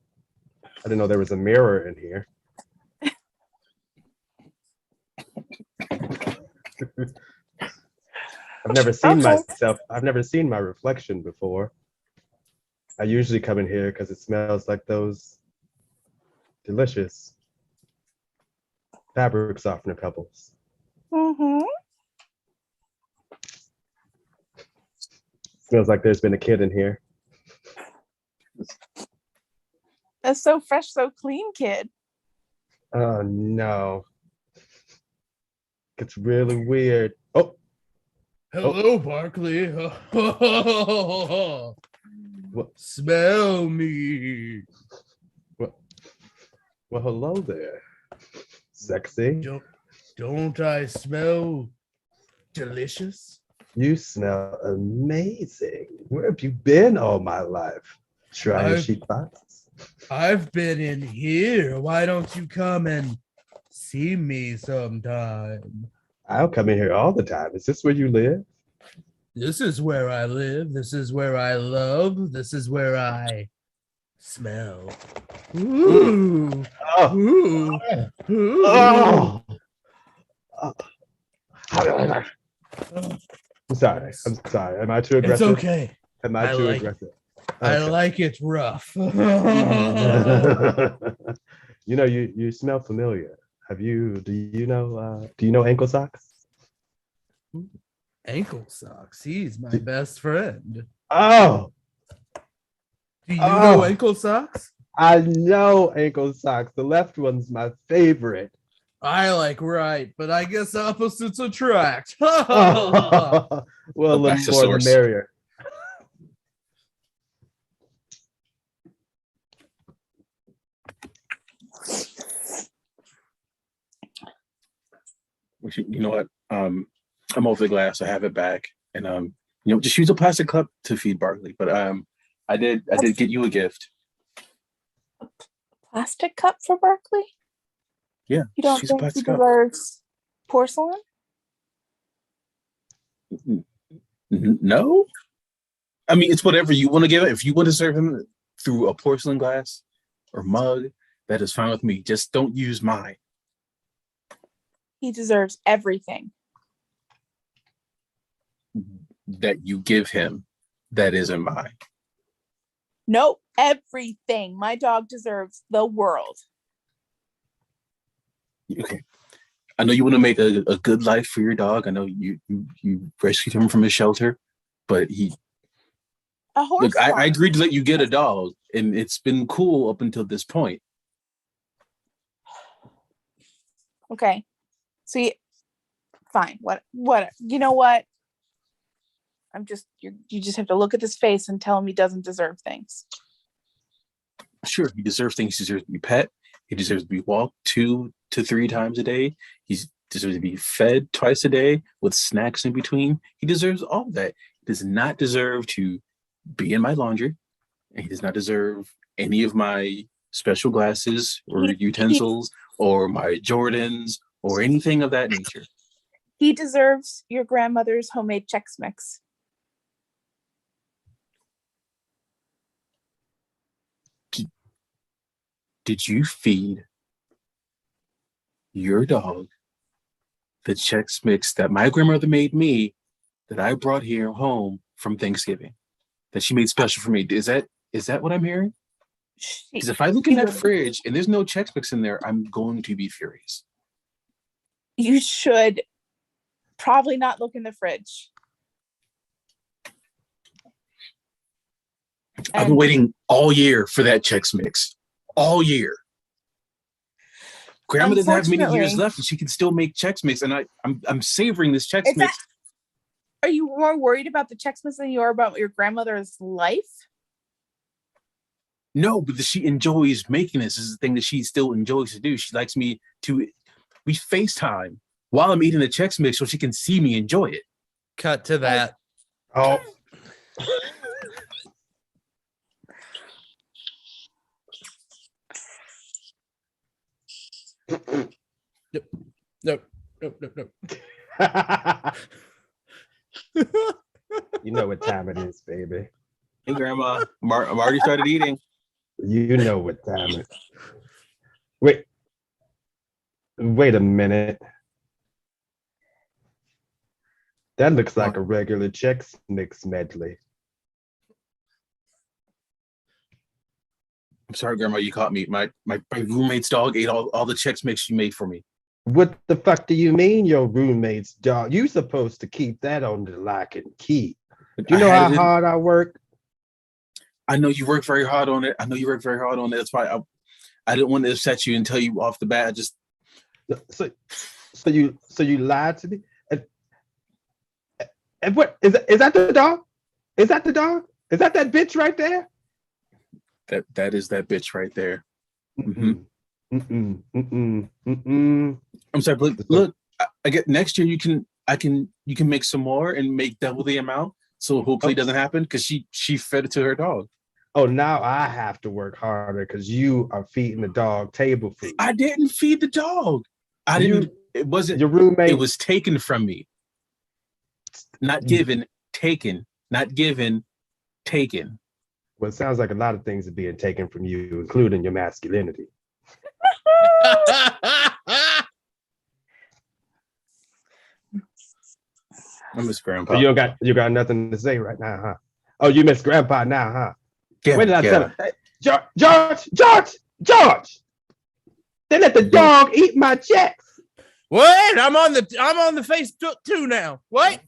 I didn't know there was a mirror in here. I've never seen Okay. myself. I've never seen my reflection before. I usually come in here because it smells like those delicious fabric softener pebbles. Mm-hmm. Smells like there's been a kid in here. That's so fresh, so clean, kid. Oh no. It's really weird. Oh, Hello, Barkley. Smell me. Well, hello there, sexy. Don't I smell delicious? You smell amazing. Where have you been all my life? Trying I've- sheep boxes? I've been in here. Why don't you come and see me sometime? I'll come in here all the time. Is this where you live? This is where I live. This is where I love. This is where I smell. Ooh. Oh, Ooh. Ooh. oh. I'm sorry. I'm sorry. Am I too It's aggressive? okay. Am I I too like- aggressive? I Okay. like it rough. You know, you smell familiar. Do you know ankle socks? Ankle socks. He's my best friend. Oh, Do you know Oh. ankle socks? I know ankle socks. The left one's my favorite. I like right, but I guess opposites attract. Well, a Back little to more the source. merrier. You know what? I'm over the glass. I have it back, and just use a plastic cup to feed Barkley. But I did get you a gift. Plastic cup for Berkeley? Yeah, You don't she's a think he plastic cup. deserves porcelain? No, I mean it's whatever you want to give it. If you want to serve him through a porcelain glass or mug, that is fine with me. Just don't use mine. He deserves everything. That you give him, that isn't mine. No, everything. My dog deserves the world. Okay. I know you want to make a good life for your dog. I know you rescued him from a shelter, but A horse. look, I farm. agreed to let you get a dog, and it's been cool up until this point. Okay. See, fine. What? You know what? You just have to look at his face and tell him he doesn't deserve things. Sure, he deserves things. He deserves to be pet. He deserves to be walked 2 to 3 times a day. He deserves to be fed twice a day with snacks in between. He deserves all that. He does not deserve to be in my laundry. And he does not deserve any of my special glasses or utensils or my Jordans or anything of that nature. He deserves your grandmother's homemade Chex Mix. Did you feed your dog the Chex Mix that my grandmother made me, that I brought here home from Thanksgiving, that she made special for me? Is that what I'm hearing? Because if I look in that fridge and there's no Chex Mix in there, I'm going to be furious. You should probably not look in the fridge. I've been waiting all year for that Chex Mix. All year. Grandma doesn't have many years left, and she can still make Chex Mix, and I'm savoring this Chex Mix. Are you more worried about the Chex Mix than you are about your grandmother's life? No, but she enjoys making this. This is the thing that she still enjoys to do. She likes me to. We FaceTime while I'm eating the Chex Mix so she can see me enjoy it. Cut to that. Oh. Nope. You know what time it is, baby. Hey, Grandma, I'm already started eating. You know what time it is. Wait a minute. That looks like a regular Chex Mix medley. I'm sorry, Grandma, you caught me. My roommate's dog ate all the Chex Mix you made for me. What the fuck do you mean your roommate's dog? You supposed to keep that on the lock and key. Do you know how hard I work? I know you work very hard on it. That's why I didn't want to upset you and tell you off the bat. So you lied to me? And what is that the dog? Is that the dog? Is that bitch right there? That is that bitch right there. Mm-mm. Mm-mm. Mm-mm. Mm-mm. I'm sorry, but look, I get next year you can make some more and make double the amount. So hopefully it doesn't happen because she fed it to her dog. Oh, now I have to work harder because you are feeding the dog table food. I didn't feed the dog. I didn't. It wasn't your roommate. It was taken from me. Not given, taken. Not given, taken. Well, it sounds like a lot of things are being taken from you, including your masculinity. I miss Grandpa. Oh, you got nothing to say right now, huh? Oh, you miss Grandpa now, huh? Yeah, When did I tell him? Hey, George! They let the dog eat my checks. What? I'm on the Facebook too now. What?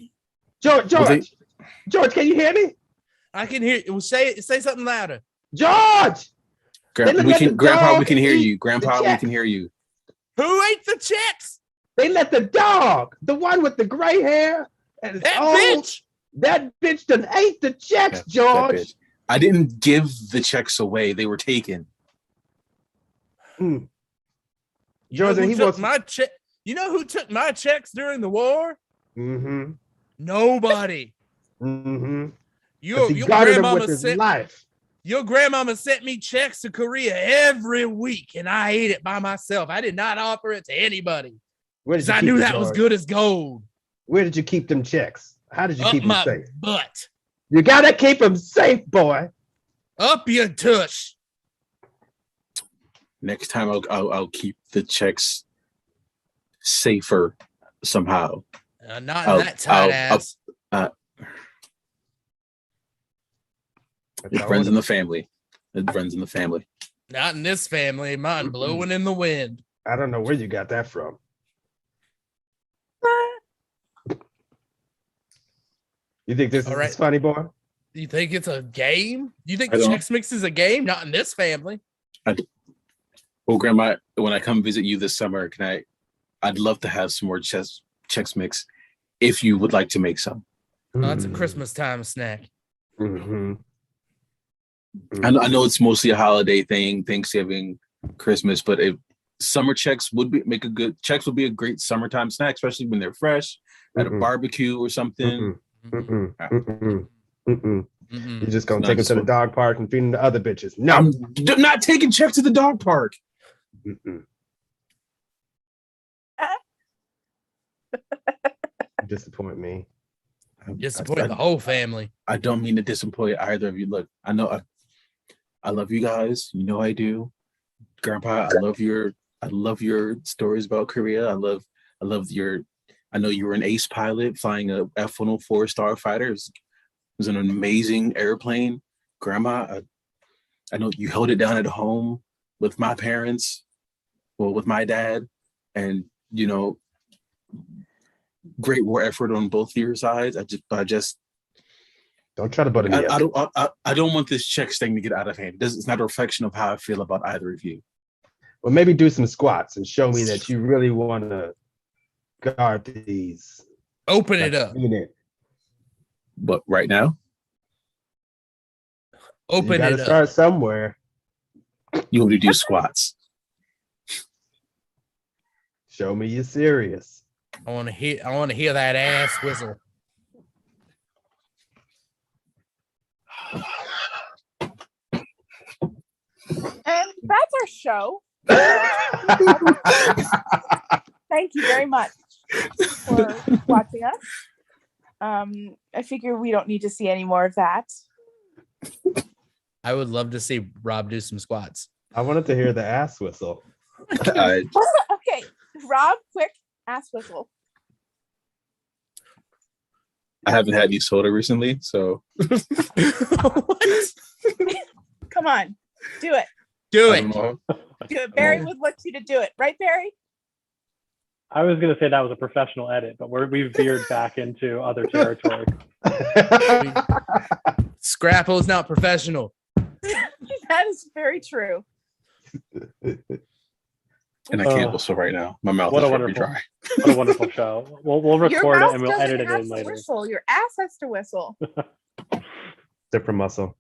George, can you hear me? I can hear you. Say something louder. George! Grandpa, we can hear you. Grandpa, we can hear you. Who ate the checks? They let the dog, the one with the gray hair, and that bitch done ate the checks, George. I didn't give the checks away. They were taken. George, my check. You know who took my checks during the war? Mm-hmm. Nobody. Mm-hmm. Your grandmama sent me checks to Korea every week, and I ate it by myself. I did not offer it to anybody because I knew that was good as gold. Where did you keep them checks? How did you keep them safe? Butt. You gotta keep them safe, boy. Up your tush. Next time I'll keep the checks safer somehow. Not that tight ass. Friends in the family. Friends in the family. Not in this family. Mine blowing in the wind. I don't know where you got that from. You think this is funny, boy? You think it's a game? You think Chex Mix is a game? Not in this family. Well, Grandma, when I come visit you this summer, I'd love to have some more Chex Mix if you would like to make some. Oh, that's a Christmas time snack. Mm-hmm. I know it's mostly a holiday thing, Thanksgiving, Christmas, but summer checks would be a great summertime snack, especially when they're fresh at a barbecue or something. You're just gonna take them to the dog park and feed them to other bitches. No, I'm not taking Check to the dog park. You disappoint me. Disappoint the whole family. I don't mean to disappoint either of you. Look, I know I love you guys. You know I do. Grandpa, I love your stories about Korea. I know you were an ace pilot flying a F-104 Starfighter. It was an amazing airplane. Grandma, I know you held it down at home with my parents, with my dad, and great war effort on both your sides. I just don't try to butt me up. I don't want this Chex thing to get out of hand. It's not a reflection of how I feel about either of you. Well, maybe do some squats and show me that you really want to guard these. Open it up. But right now? Open it up. Start somewhere. You want me to do squats? Show me you're serious. I want to hear that ass whistle. And that's our show. Thank you very much for watching us. I figure we don't need to see any more of that. I would love to see Rob do some squats. I wanted to hear the ass whistle. Okay, Rob, quick ass whistle. I haven't had any soda recently, so. Come on, do it. Do it. Do it. Barry would like you to do it, right, Barry? I was going to say that was a professional edit, but we've veered back into other territory. Scrapple is not professional. That is very true. And I Oh, can't whistle right now. My mouth what is a very wonderful- dry. What a wonderful show. We'll Your record it mouth and we'll doesn't edit it have in to later. whistle. Your ass has to whistle. Different muscle.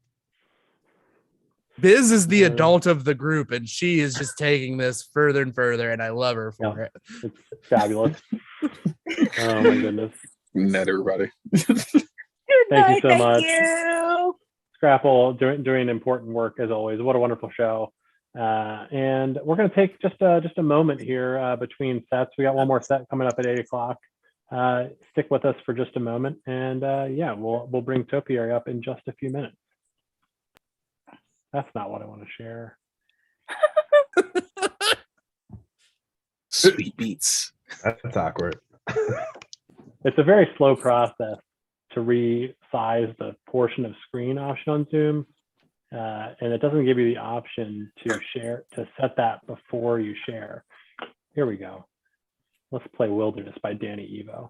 Biz is the Uh, adult of the group, and she is just taking this further and further, and I love her for Yeah. it. It's fabulous. Oh my goodness. Net everybody. Good Thank you night. so Thank much. you. Scrapple doing important work as always. What a wonderful show. And we're going to take just a moment here between sets. We got one more set coming up at 8 o'clock. Stick with us for just a moment, and yeah, we'll bring Topiary up in just a few minutes. That's not what I want to share. Sweet beats. That's awkward. It's a very slow process to resize the portion of screen option on Zoom. And it doesn't give you the option to share, to set that before you share. Here we go. Let's play Wilderness by Danny Evo.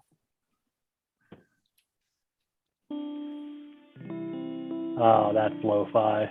Oh, that's lo-fi.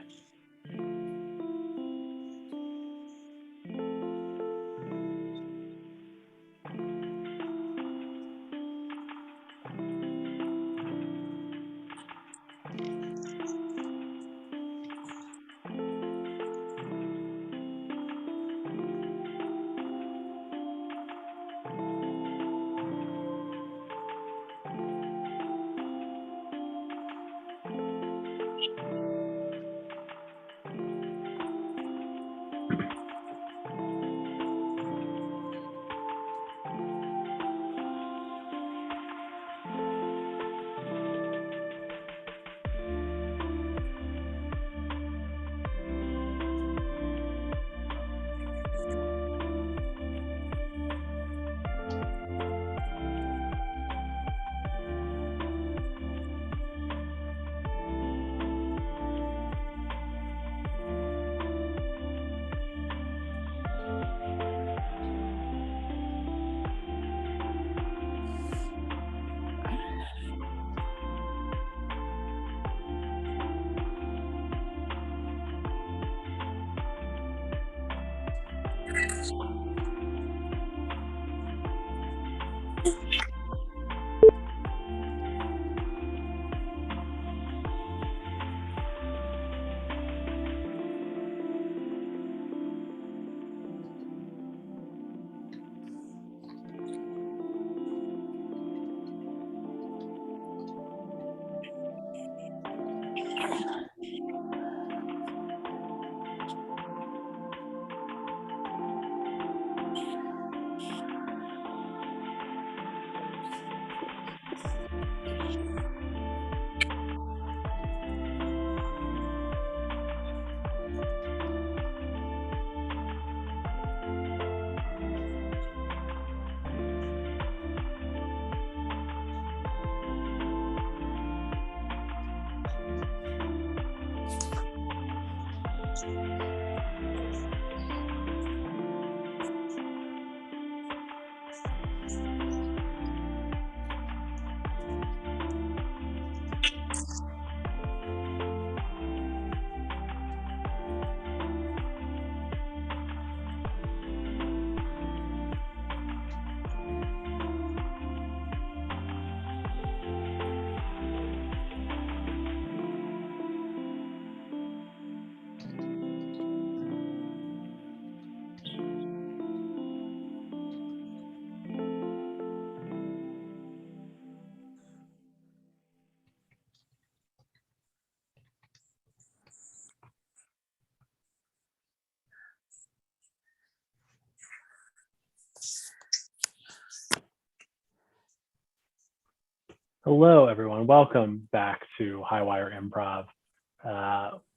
Hello, everyone. Welcome back to Highwire Improv.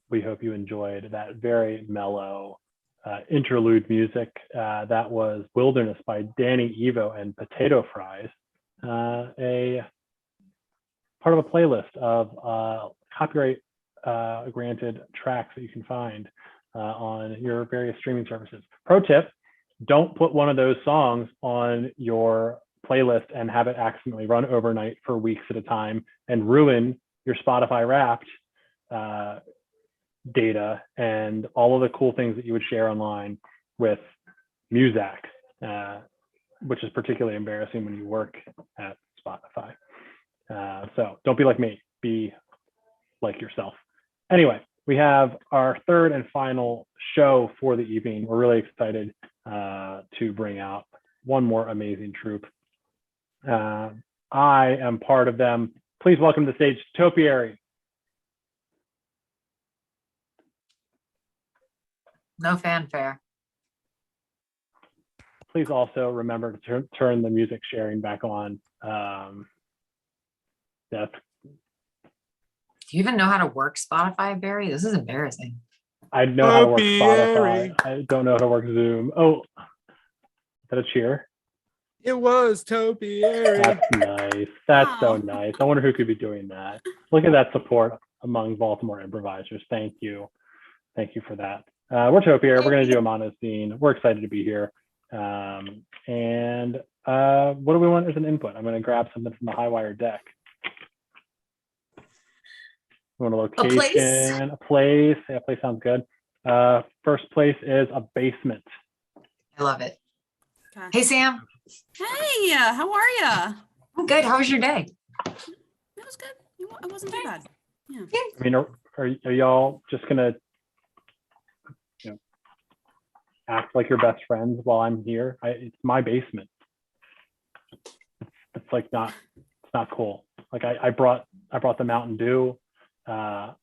We hope you enjoyed that very mellow interlude music. That was Wilderness by Danny Evo and Potato Fries, a part of a playlist of copyright granted tracks that you can find on your various streaming services. Pro tip, don't put one of those songs on your playlist and have it accidentally run overnight for weeks at a time and ruin your Spotify Wrapped data and all of the cool things that you would share online with Muzak, which is particularly embarrassing when you work at Spotify. So don't be like me, be like yourself. Anyway, we have our third and final show for the evening. We're really excited to bring out one more amazing troupe. I am part of them. Please welcome to the stage Topiary. No fanfare. Please also remember to turn the music sharing back on. That's Do you even know how to work Spotify, Barry? This is embarrassing. I know how to work Topiary. Spotify. I don't know how to work Zoom. Oh, is that a cheer? It was Topiary. That's nice. That's so nice. I wonder who could be doing that. Look at that support among Baltimore improvisers. Thank you. Thank you for that. We're Topiary. We're going to do a mono scene. We're excited to be here. What do we want as an input? I'm going to grab something from the Highwire deck. We want a location, a place. Yeah, place sounds good. First place is a basement. I love it. Okay. Hey, Sam. Hey, how are ya? I'm good. How was your day? It was good. It wasn't too bad. Yeah. I mean, are y'all just gonna, act like your best friends while I'm here? It's my basement. It's like not. It's not cool. Like I brought the Mountain Dew. I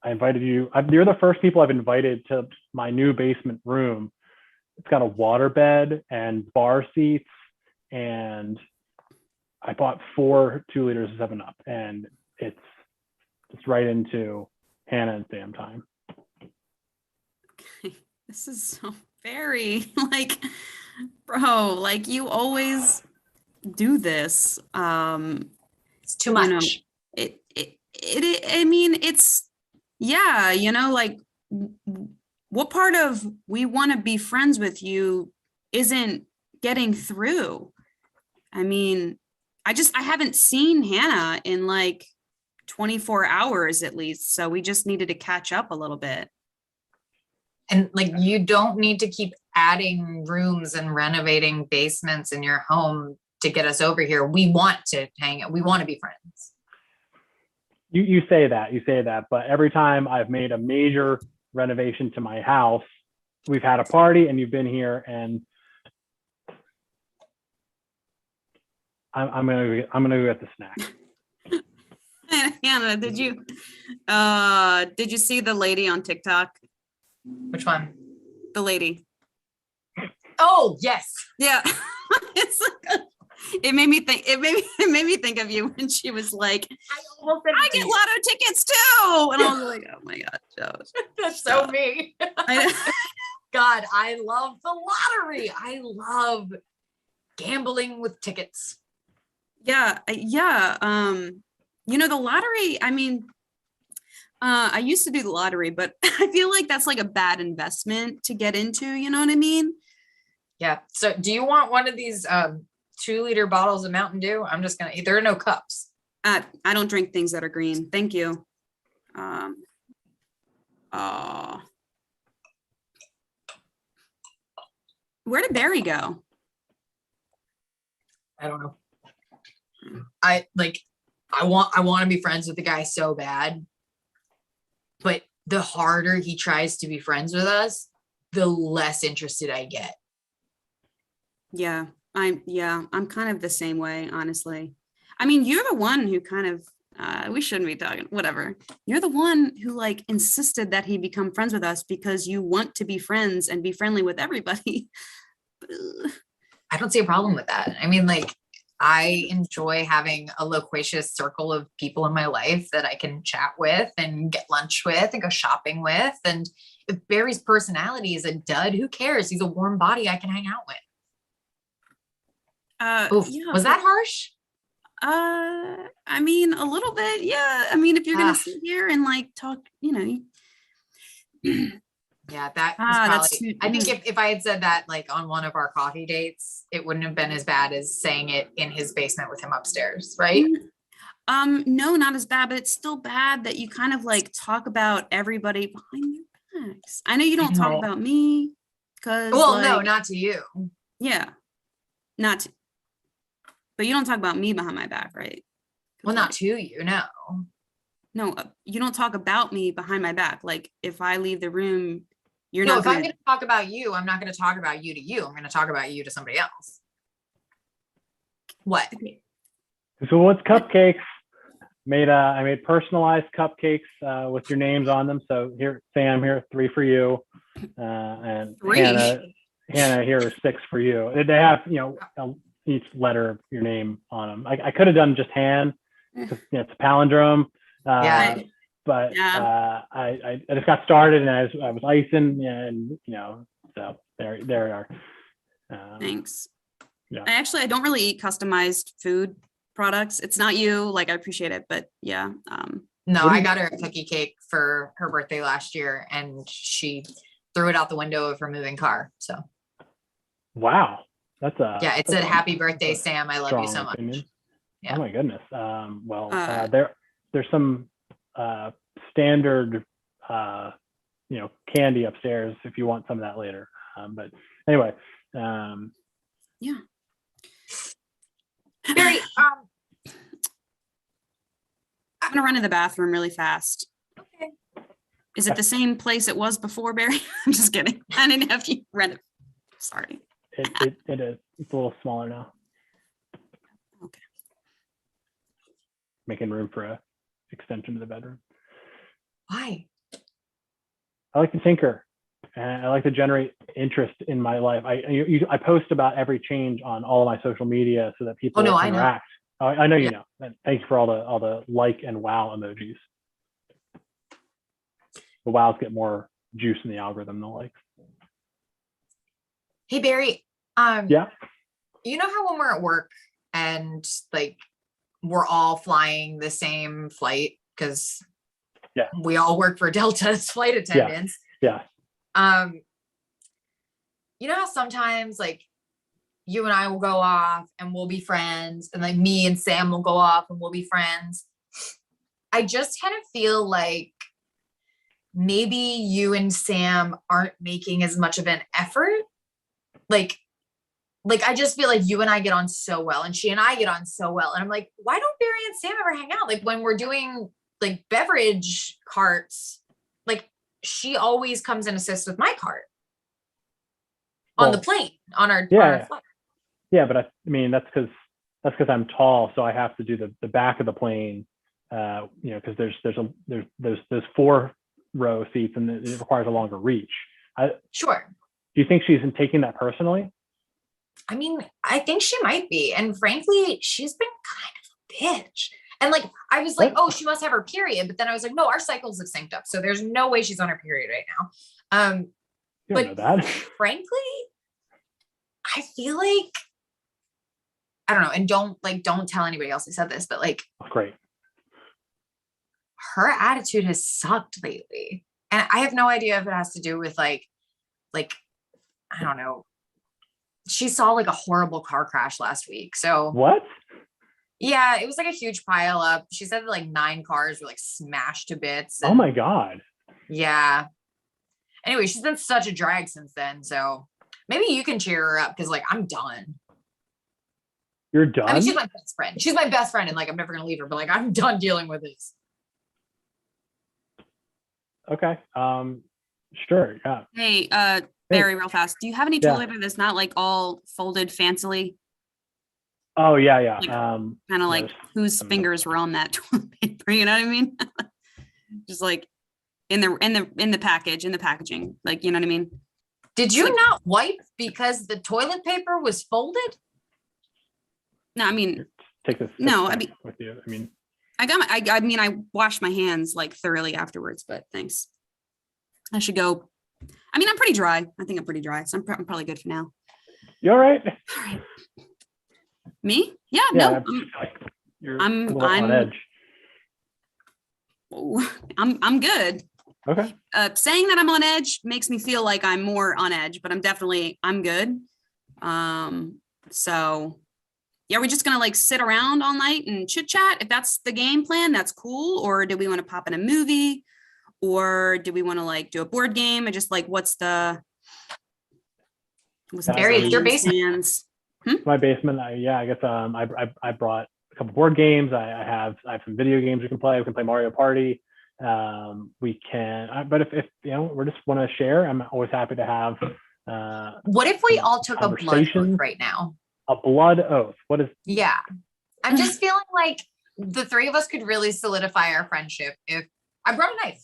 invited you. You're the first people I've invited to my new basement room. It's got a water bed and bar seats, and I bought 4 2-liters of 7-Up, and it's right into Hannah and Sam time. Okay. This is so very like, bro, like you always do this. It's too much. I mean, it's, yeah, like what part of we want to be friends with you isn't getting through? I mean, I haven't seen Hannah in like 24 hours at least. So we just needed to catch up a little bit. And like, you don't need to keep adding rooms and renovating basements in your home to get us over here. We want to hang out. We want to be friends. You say that, but every time I've made a major renovation to my house, we've had a party and you've been here, and I'm gonna go get the snack. Hannah, did you see the lady on TikTok? Which one? The lady. Oh, yes. Yeah. It's like it made me think of you when she was like, I get lotto tickets too. And I was like, oh my God, Josh. That's so me. God, I love the lottery. I love gambling with tickets. Yeah. The lottery, I mean, I used to do the lottery, but I feel like that's like a bad investment to get into, you know what I mean? Yeah. So do you want one of these 2-liter bottles of Mountain Dew? I'm just gonna, there are no cups. I don't drink things that are green. Thank you. Where did Barry go? I don't know. I want to be friends with the guy so bad, but the harder he tries to be friends with us, the less interested I get. Yeah, I'm kind of the same way, honestly. I mean, you're the one who kind of, we shouldn't be talking, whatever. You're the one who like insisted that he become friends with us because you want to be friends and be friendly with everybody. I don't see a problem with that. I mean, like, I enjoy having a loquacious circle of people in my life that I can chat with and get lunch with and go shopping with. And if Barry's personality is a dud, who cares? He's a warm body I can hang out with. Was that harsh? I mean, a little bit, yeah. I mean, if you're gonna sit here and like talk, Yeah, that was probably, I think if I had said that like on one of our coffee dates, it wouldn't have been as bad as saying it in his basement with him upstairs, right? No, not as bad, but it's still bad that you kind of like talk about everybody behind your backs. I know you don't talk about me Cause Well, no, like, not to you. yeah, not, but you don't talk about me behind my back, right? 'Cause, Well, not like, to you, no. no, you don't talk about me behind my back. Like if I leave the room, you're No, not if I'm gonna, going to talk about you, I'm not going to talk about you to you. I'm going to talk about you to somebody else. What? So what's cupcakes? I made personalized cupcakes with your names on them. So here, Sam, here, 3 for you, and 3? Hannah, here are 6 for you. They have, each letter of your name on them. I could have done just Han, 'cause, it's a palindrome. Yeah. But Yeah. I just got started and I was icing, and so there we are. Thanks. Yeah. I don't really eat customized food products. It's not you, like I appreciate it, but yeah. No, What do I you- got her a cookie cake for her birthday last year and she threw it out the window of her moving car. So Wow, that's a yeah, it that's said a- happy birthday, that's a Sam. I love you strong so much. opinion. Yeah. Oh my goodness. Uh, There's some standard candy upstairs if you want some of that later. But anyway, yeah. Barry, I'm gonna run to the bathroom really fast. okay. Is it the same place it was before, Barry? I'm just kidding. I didn't have you run it. Sorry. it is. It's a little smaller now. Okay. Making room for a extension to the bedroom. Why? I like to tinker, and I like to generate interest in my life. I post about every change on all of my social media so that people Oh, no, I know. interact. I know you Yeah. know. And thank you for all the like and wow emojis. The wows get more juice in the algorithm than the likes. Hey, Barry, Yeah. you know how when we're at work and like we're all flying the same flight because Yeah. we all work for Delta's flight attendants. Yeah. You know how sometimes like you and I will go off and we'll be friends, and like me and Sam will go off and we'll be friends. I just kind of feel like maybe you and Sam aren't making as much of an effort. Like I just feel like you and I get on so well, and she and I get on so well. And I'm like, why don't Barry and Sam ever hang out? Like when we're doing like beverage carts, like she always comes and assists with my cart on the Well, plane on our yeah. flight. Yeah, but I mean that's because I'm tall, so I have to do the back of the plane. Because there's 4 row seats and it requires a longer reach. Sure. Do you think she's taking that personally? I mean, I think she might be. And frankly, she's been kind of a bitch. And like, I was like, What? oh, she must have her period. But then I was like, no, our cycles have synced up. So there's no way she's on her period right now. You But- don't know that. Frankly, I feel like, I don't know. And don't tell anybody else I said this, but like Great. her attitude has sucked lately. And I have no idea if it has to do with like, I don't know. She saw like a horrible car crash last week. So What? yeah, it was like a huge pile up. She said that like 9 cars were like smashed to bits. Oh and- my God. Yeah. Anyway, she's been such a drag since then. So maybe you can cheer her up because like I'm done. You're done? I mean, she's my best friend. She's my best friend, and like I'm never gonna leave her. But like I'm done dealing with this. Okay. Sure. Yeah. Hey, Barry, real fast. Do you have any Yeah. toilet paper that's not like all folded fancily? Oh yeah, yeah. Like, Kind of like there's whose some- fingers were on that toilet paper? You know what I mean? Just like in the packaging. Like, you know what I mean? Did you Like- not wipe because the toilet paper was folded? No, I mean, take this. No, I back mean- with you. I mean, I washed my hands like thoroughly afterwards, but thanks. I should go. I mean, I'm pretty dry. I think I'm pretty dry, so I'm probably good for now. you all right? All right. Me? Yeah, Yeah. no, I feel like you're I'm- a little on I'm- edge. I'm good. Okay. Saying that I'm on edge makes me feel like I'm more on edge, but I'm good. So yeah, we're just gonna like sit around all night and chit chat. If that's the game plan, that's cool. Or do we want to pop in a movie? Or do we want to like do a board game? I just like, what's the With Barry, it's your James basement. hands. My basement. I guess I brought a couple board games. I have some video games we can play. We can play Mario Party. We can, but if you know, we just want to share, I'm always happy to have. What if we all took a blood oath conversation. right now? A blood oath. What is? Yeah. I'm just feeling like the three of us could really solidify our friendship if I brought a knife.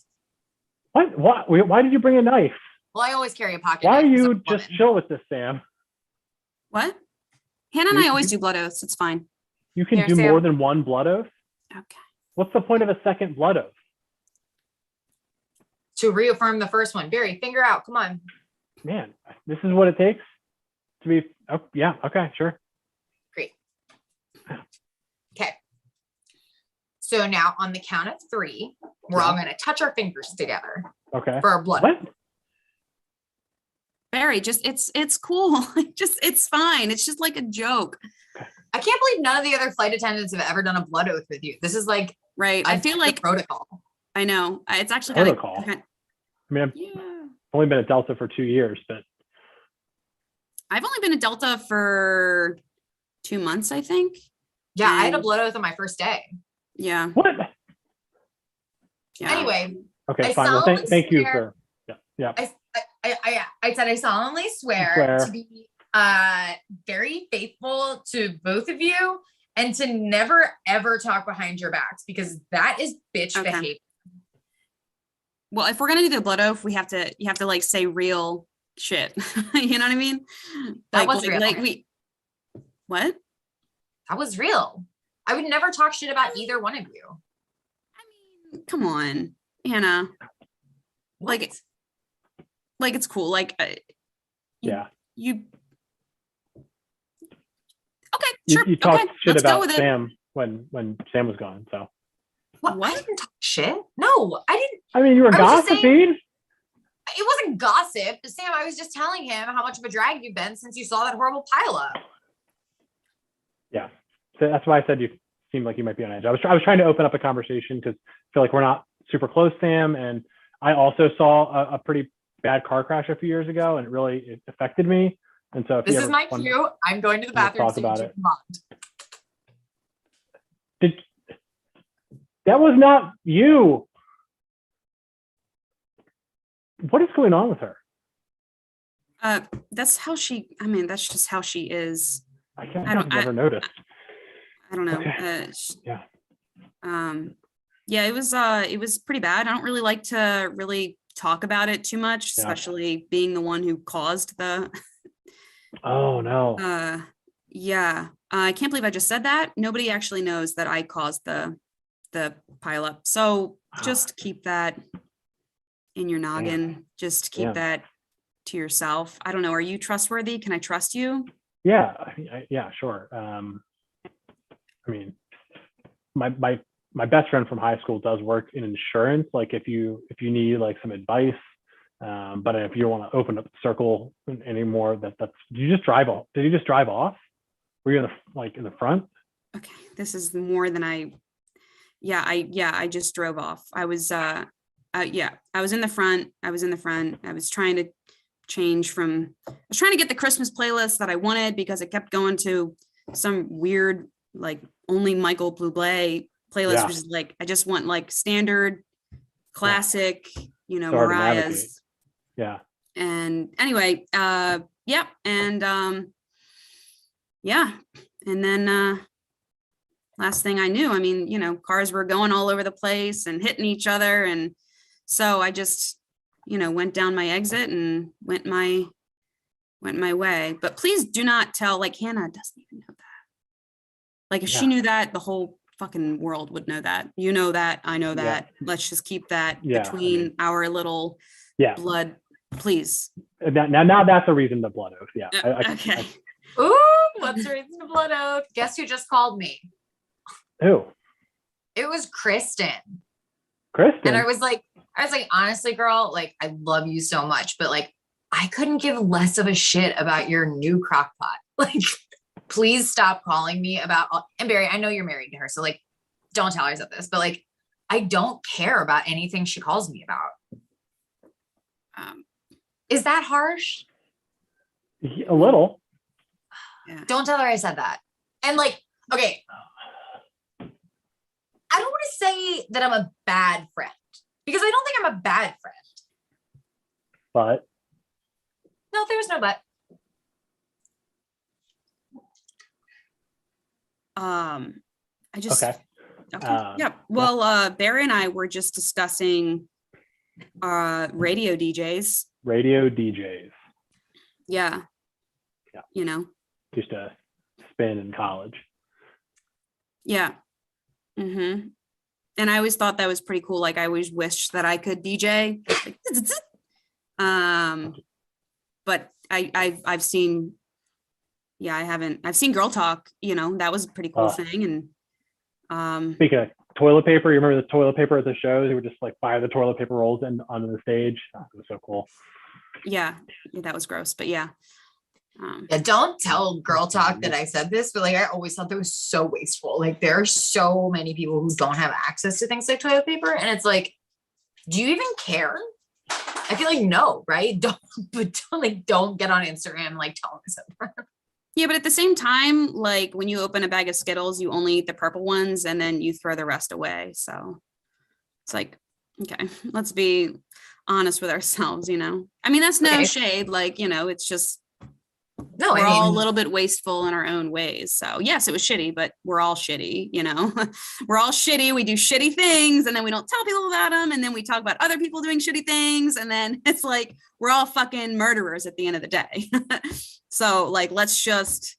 What? Why did you bring a knife? Well, I always carry a pocket Why are knife 'cause I'm you a just woman. chill with this, Sam? What? Hannah and I always do blood oaths. It's fine. You can Here, do Sam. more than one blood oath. Okay. What's the point of a second blood oath? To reaffirm the first one. Barry, finger out. Come on. Man, this is what it takes to be. Oh, yeah. Okay. Sure. Great. Okay. So now on the count of three, we're all going to touch our fingers together Okay. for our blood. What? Barry, just it's cool. It's fine. It's just like a joke. I can't believe none of the other flight attendants have ever done a blood oath with you. This is like Right. I feel like protocol. I know. It's actually kind Protocol. of. I mean, I've Yeah. only been at Delta for 2 years, but I've only been at Delta for 2 months, I think. Yeah, I had a And- blood oath on my first day. Yeah. what? Yeah. Anyway, Okay, I fine. Well, solemnly thank you swear- for. Yeah. I said I solemnly swear Swear. to be very faithful to both of you and to never ever talk behind your backs because that is bitch Okay. behavior. Well, if we're gonna do the blood oath, you have to like say real shit. You know what I mean? That Like, was real. Like we. What? That was real. I would never talk shit about either one of you. I mean, come on, Hannah. What? Like it's cool. Like Yeah. you. Okay, You, sure. you talked Okay, shit let's go about with it. Sam when Sam was gone. So What? I What? didn't talk shit. No, I didn't. I mean, you were I was just saying- gossiping. It wasn't gossip. Sam, I was just telling him how much of a drag you've been since you saw that horrible pileup. Yeah. So that's why I said you seemed like you might be on edge. I was trying to open up a conversation because I feel like we're not super close, Sam. And I also saw a pretty bad car crash a few years ago, and it affected me. And so if This you is ever my wanna- cue. I'm going to the wanna bathroom talk so you about two it. can bond. That was not you. What is going on with her? That's how she. I mean, that's just how she is. I can't. I don't- I've never noticed. I don't know. Okay. Yeah. Yeah, it was pretty bad. I don't really like to really talk about it too much, Yeah. especially being the one who caused the Oh no. yeah. I can't believe I just said that. Nobody actually knows that I caused the pileup. So just keep that in your noggin. Just keep Yeah. that to yourself. I don't know. Are you trustworthy? Can I trust you? Yeah. Yeah. Sure. I mean, my best friend from high school does work in insurance. Like if you need like some advice, but if you don't want to open up the circle anymore, that's. Did you just drive off? Did you just drive off? Were you in the front? Okay. This is more than I just drove off. I was I was in the front. I was trying to get the Christmas playlist that I wanted because it kept going to some weird, like only Michael Bublé playlist, Yeah. which is like, I just want like standard classic, It's hard to navigate. Mariah's. Yeah. And anyway, yeah. And, yeah. And then, last thing I knew, I mean, cars were going all over the place and hitting each other. And so I just, went down my exit and went my way. But please do not tell, like, Hannah doesn't even know that. Like, if she Yeah. knew that, the whole fucking world would know that. You know that, I know that. Let's just keep that Yeah, I between mean- our little Yeah. blood, please. Now that's a reason to blood oath. Yeah. Okay. Ooh, what's the reason to blood oath? Guess who just called me? Who? It was Kristen. Kristen. And I was like, honestly, girl, like, I love you so much, but like, I couldn't give less of a shit about your new crock pot. Like, please stop calling me about, and Barry, I know you're married to her, so like, don't tell her this, but like, I don't care about anything she calls me about. Is that harsh? A little. Don't tell her I said that. And like, okay, I don't want to say that I'm a bad friend because I don't think I'm a bad friend. But No, there's no but. I just okay. yeah. Well, Barry and I were just discussing radio DJs. Radio DJs. Yeah. Yeah. You know. Used to spin in college. Yeah. Mm-hmm. And I always thought that was pretty cool. Like I always wished that I could DJ. But I've seen, yeah, I've seen Girl Talk, you know, that was a pretty cool thing. And Speaking of toilet paper, you remember the toilet paper at the shows? You would just like fire the toilet paper rolls in onto the stage. That was so cool. Yeah, that was gross, but yeah. Yeah, don't tell Girl Talk that I said this, but like I always thought that was so wasteful. Like there are so many people who don't have access to things like toilet paper, and it's like, do you even care? I feel like no, right? Don't get on Instagram and like tell us that. Yeah, but at the same time, like when you open a bag of Skittles, you only eat the purple ones and then you throw the rest away. So it's like, okay, let's be honest with ourselves, you know? I mean, that's no shade, like, you know, it's just, no, we're all a little bit wasteful in our own ways. So yes, it was shitty, but we're all shitty, you know, we're all shitty. We do shitty things and then we don't tell people about them. And then we talk about other people doing shitty things. And then it's like, we're all fucking murderers at the end of the day. So like, let's just,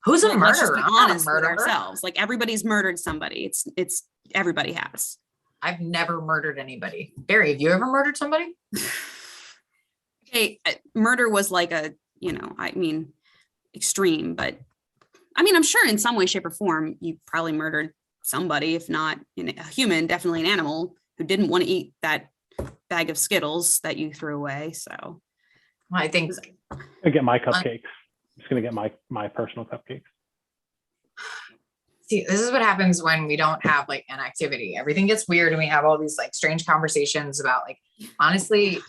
who's a let's murderer? just be I'm not a honest with murderer. ourselves. Like everybody's murdered somebody. It's everybody has. I've never murdered anybody. Barry, have you ever murdered somebody? Okay, murder was like a, you know, I mean, extreme, but I mean, I'm sure in some way, shape, or form, you probably murdered somebody, if not a human, definitely an animal who didn't want to eat that bag of Skittles that you threw away. So I think I get my cupcakes. I'm just gonna get my personal cupcakes. see, this is what happens when we don't have like an activity. Everything gets weird and we have all these like strange conversations about like, honestly,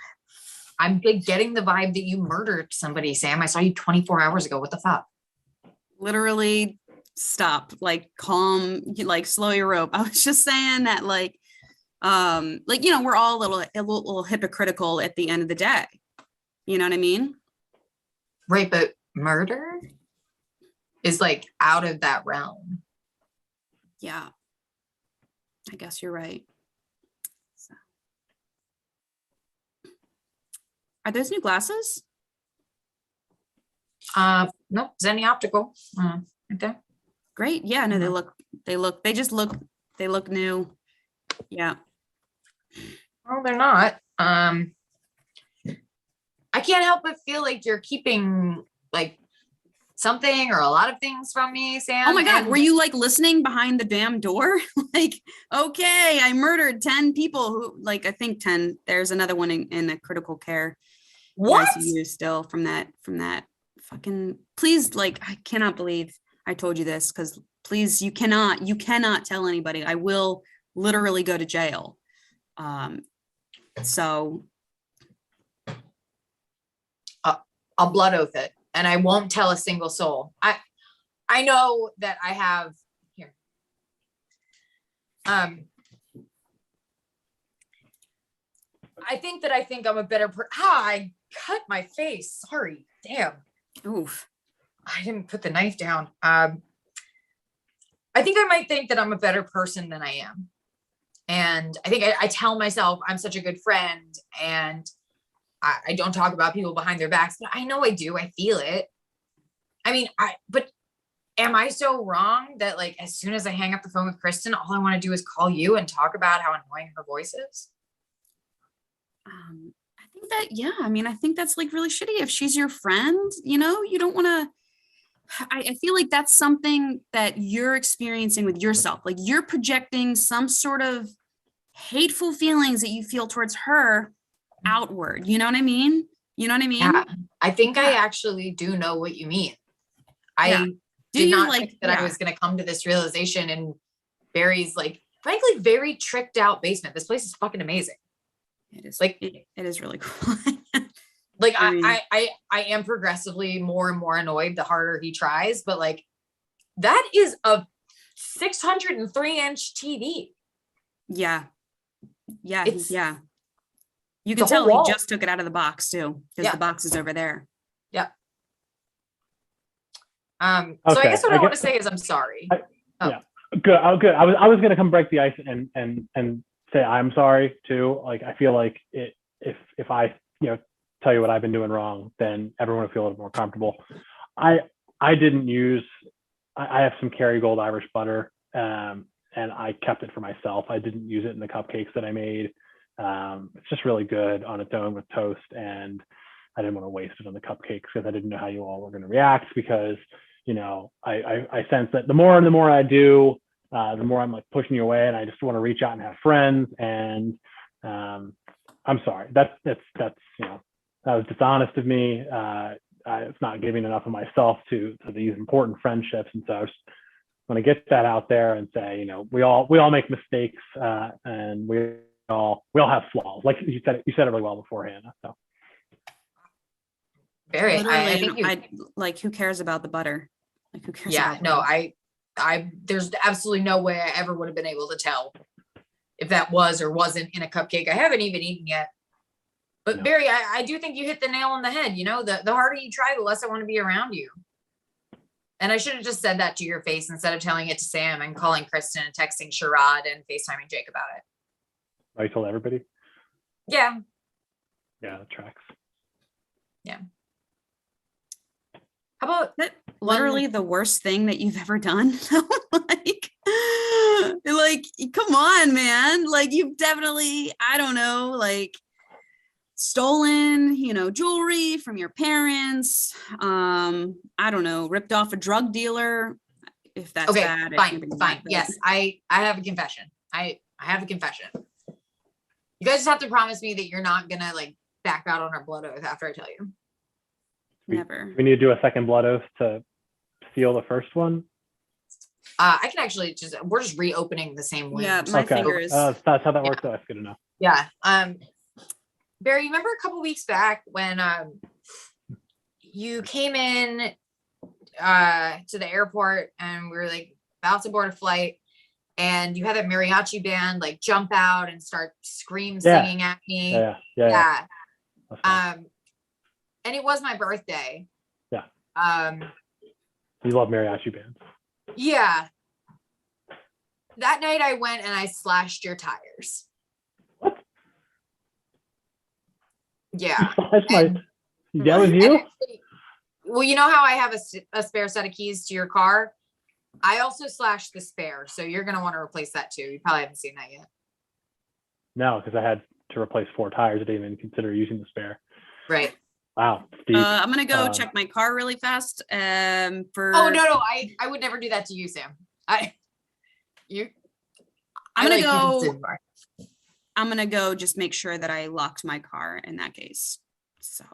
I'm like getting the vibe that you murdered somebody, Sam. I saw you 24 hours ago. What the fuck? literally stop, like calm, like slow your rope. I was just saying that like, you know, we're all a little hypocritical at the end of the day. You know what I mean? Right, but murder is like out of that realm. Yeah, I guess you're right. So. Are those new glasses? Nope, Zenny Optical. Right there. Great. Yeah, no, they look new. Yeah. Oh, they're not. I can't help but feel like you're keeping like something or a lot of things from me, Sam. Oh my God, were you like listening behind the damn door? Like, okay, I murdered 10 people who, like, I think 10. There's another one in a critical care. What? ICU still from that fucking, please, like, I cannot believe I told you this, because please, you cannot tell anybody. I will literally go to jail. So I'll blood oath it, and I won't tell a single soul. I know that I have here. I think I'm a better I cut my face. Sorry. Damn. Oof. I didn't put the knife down. I think I might think that I'm a better person than I am. And I think I tell myself I'm such a good friend, and I don't talk about people behind their backs, but I know I do. I feel it. I mean, but am I so wrong that like, as soon as I hang up the phone with Kristen, all I want to do is call you and talk about how annoying her voice is? I think that, yeah, I mean, I think that's like really shitty. If she's your friend, you know, you don't want to, I feel like that's something that you're experiencing with yourself. Like you're projecting some sort of hateful feelings that you feel towards her outward. You know what I mean? Yeah, I think I actually do know what you mean. I did not think that I was going to come to this realization in Barry's like, frankly, very tricked out basement. This place is fucking amazing. It is like, it is really cool. Like I mean- I am progressively more and more annoyed the harder he tries, but like that is a 603-inch TV. Yeah. Yeah. It's Yeah. You the can whole tell wall. he just took it out of the box too, because Yeah. the box is over there. Yep. So I Okay, guess what I I want to guess- say is I'm sorry. Good. Good. I was gonna come break the ice and say I'm sorry too. Like I feel like if I tell you what I've been doing wrong, then everyone will feel a little more comfortable. I didn't use. I have some Kerrygold Irish butter, and I kept it for myself. I didn't use it in the cupcakes that I made. It's just really good on its own with toast, and I didn't want to waste it on the cupcakes because I didn't know how you all were going to react. Because I sense that the more and the more I do, the more I'm like pushing you away, and I just want to reach out and have friends. And I'm sorry. That's that was dishonest of me. It's not giving enough of myself to these important friendships, and so I just want to get that out there and say, we all make mistakes, and we all have flaws. Like you said it really well before, Hannah. So. Barry, I Literally, think like, who cares about the butter? Like, who cares? yeah, about no, butter? I there's absolutely no way I ever would have been able to tell if that was or wasn't in a cupcake. I haven't even eaten yet. But No. Barry, I do think you hit the nail on the head. The harder you try, the less I want to be around you. And I should have just said that to your face instead of telling it to Sam and calling Kristen and texting Sherrod and FaceTiming Jake about it. Oh, you told everybody? Yeah. Yeah, that tracks. How about That literally the worst thing that you've ever done? like, come on, man. Like, you've definitely, I don't know, like stolen, jewelry from your parents. I don't know, ripped off a drug dealer. If that's okay, bad. fine. Yes, I have a confession. I have a confession. You guys just have to promise me that you're not gonna like back out on our blood oath after I tell you. Never. We need to do a second blood oath to seal the first one. I can actually we're just reopening the same wound. Yeah, my fingers. That's how that works. That's good enough. Yeah. Barry, remember a couple weeks back when you came in to the airport and we were like about to board a flight and you had a mariachi band like jump out and start singing at me. Yeah. And it was my birthday. Yeah. You love mariachi bands. Yeah. That night I went and I slashed your tires. What? Yeah. That was you? Actually, well, you know how I have a spare set of keys to your car? I also slashed the spare, so you're going to want to replace that too. You probably haven't seen that yet. No, because I had to replace 4 tires. I didn't even consider using the spare. Right. Wow. Deep. I'm gonna go check my car really fast. For Oh no, I would never do that to you, Sam. I'm gonna go just make sure that I locked my car in that case. So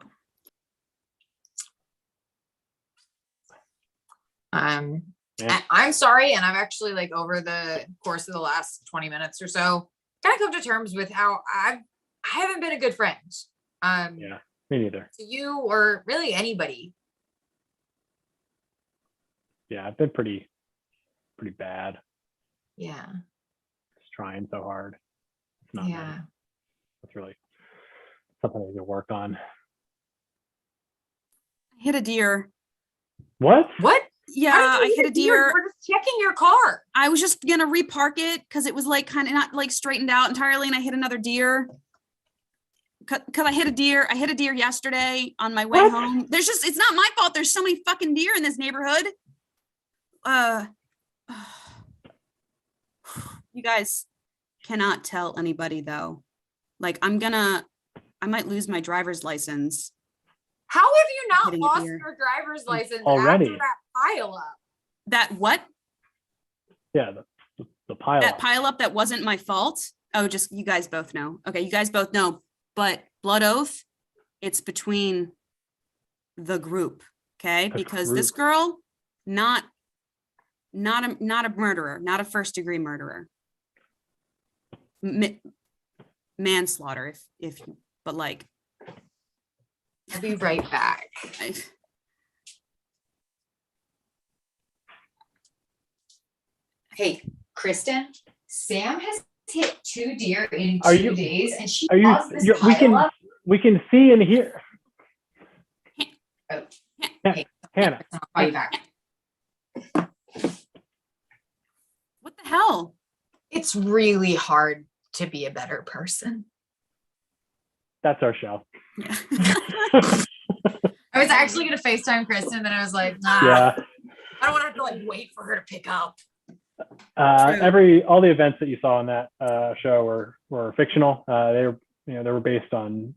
Yeah. I'm sorry, and I've actually like over the course of the last 20 minutes or so, kind of come to terms with how I haven't been a good friend. Yeah, me neither. To you or really anybody. Yeah, I've been pretty bad. Yeah. Just trying so hard. It's not Yeah. nice. It's really something I need to work on. I hit a deer. What? What? Yeah, How did you I hit a deer. We're just checking your car. I was just gonna repark it because it was like kind of not like straightened out entirely, and I hit another deer. Because I hit a deer. I hit a deer yesterday on my way home. It's not my fault. There's so many fucking deer in this neighborhood. You guys cannot tell anybody though. Like I might lose my driver's license. How have you not Hitting a lost deer. your driver's license Already? after that pile up? That what? Yeah, the pile. That pile up that wasn't my fault. Oh, just you guys both know. Okay, you guys both know. But blood oath, it's between the group. Okay, because this girl, not a murderer, not a first-degree murderer. Manslaughter, if but like I'll be right back. Hey, Kristen, Sam has hit 2 deer in Are 2 you- days, and she Are you? caused this We can pileup. we can see and hear. Oh, Ha- hey, Hannah, I'll call you back. What the hell? It's really hard to be a better person. that's our show. Yeah. I was actually gonna FaceTime Kristen, then I was like, nah, Yeah. I don't want to have to like wait for her to pick up. All the events that you saw on that show were fictional. They were based on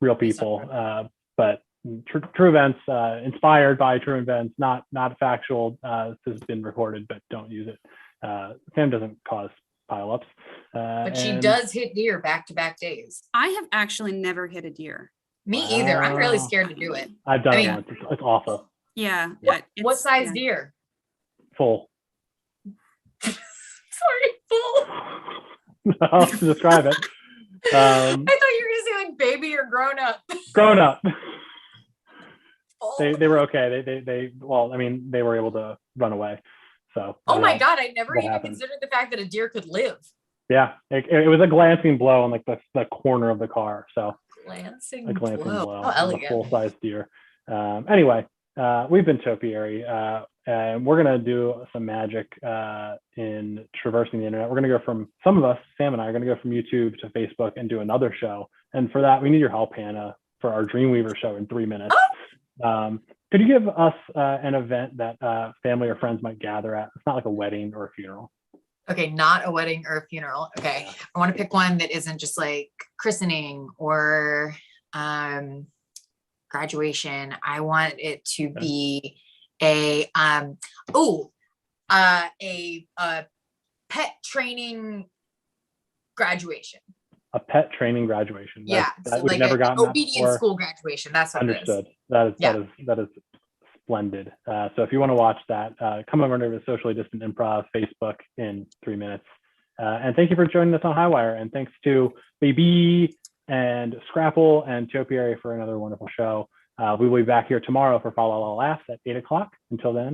real people, but true events, inspired by true events, not factual. This has been recorded, but don't use it. Sam doesn't cause pileups. But she and- does hit deer back-to-back days. I have actually never hit a deer. Me either. I'm really Wow. scared to do it. I've done I it mean- once. It's awful. Yeah. What it's- size yeah. deer? Full. Sorry, full. I'll describe it. I thought you were gonna say like baby or grown up. Grown up. Full. They were okay. They were able to run away. So. Oh my God, I never what even happened. considered the fact that a deer could live. Yeah, it was a glancing blow on like the corner of the car. So Glancing a glancing blow. blow. How of a elegant. full-size deer. Anyway, we've been topiary, and we're gonna do some magic in traversing the internet. We're gonna go from some of us, Sam and I, are gonna go from YouTube to Facebook and do another show. And for that, we need your help, Hannah, for our Dreamweaver show in 3 minutes. Could you give us an event that family or friends might gather at? It's not like a wedding or a funeral. Okay, not a wedding or a funeral. Okay. I want to pick one that isn't just like christening or graduation. I want it to be a pet training graduation. A pet training graduation. Yeah. That So we've like never an gotten that obedience before. school graduation. That's what it is. Understood. That Yeah. is splendid. So if you want to watch that, come over to Socially Distant Improv Facebook in 3 minutes. And thank you for joining us on Highwire. And thanks to Baby and Scrapple and Topiary for another wonderful show. We will be back here tomorrow for Follow All Laughs at 8 o'clock. Until then,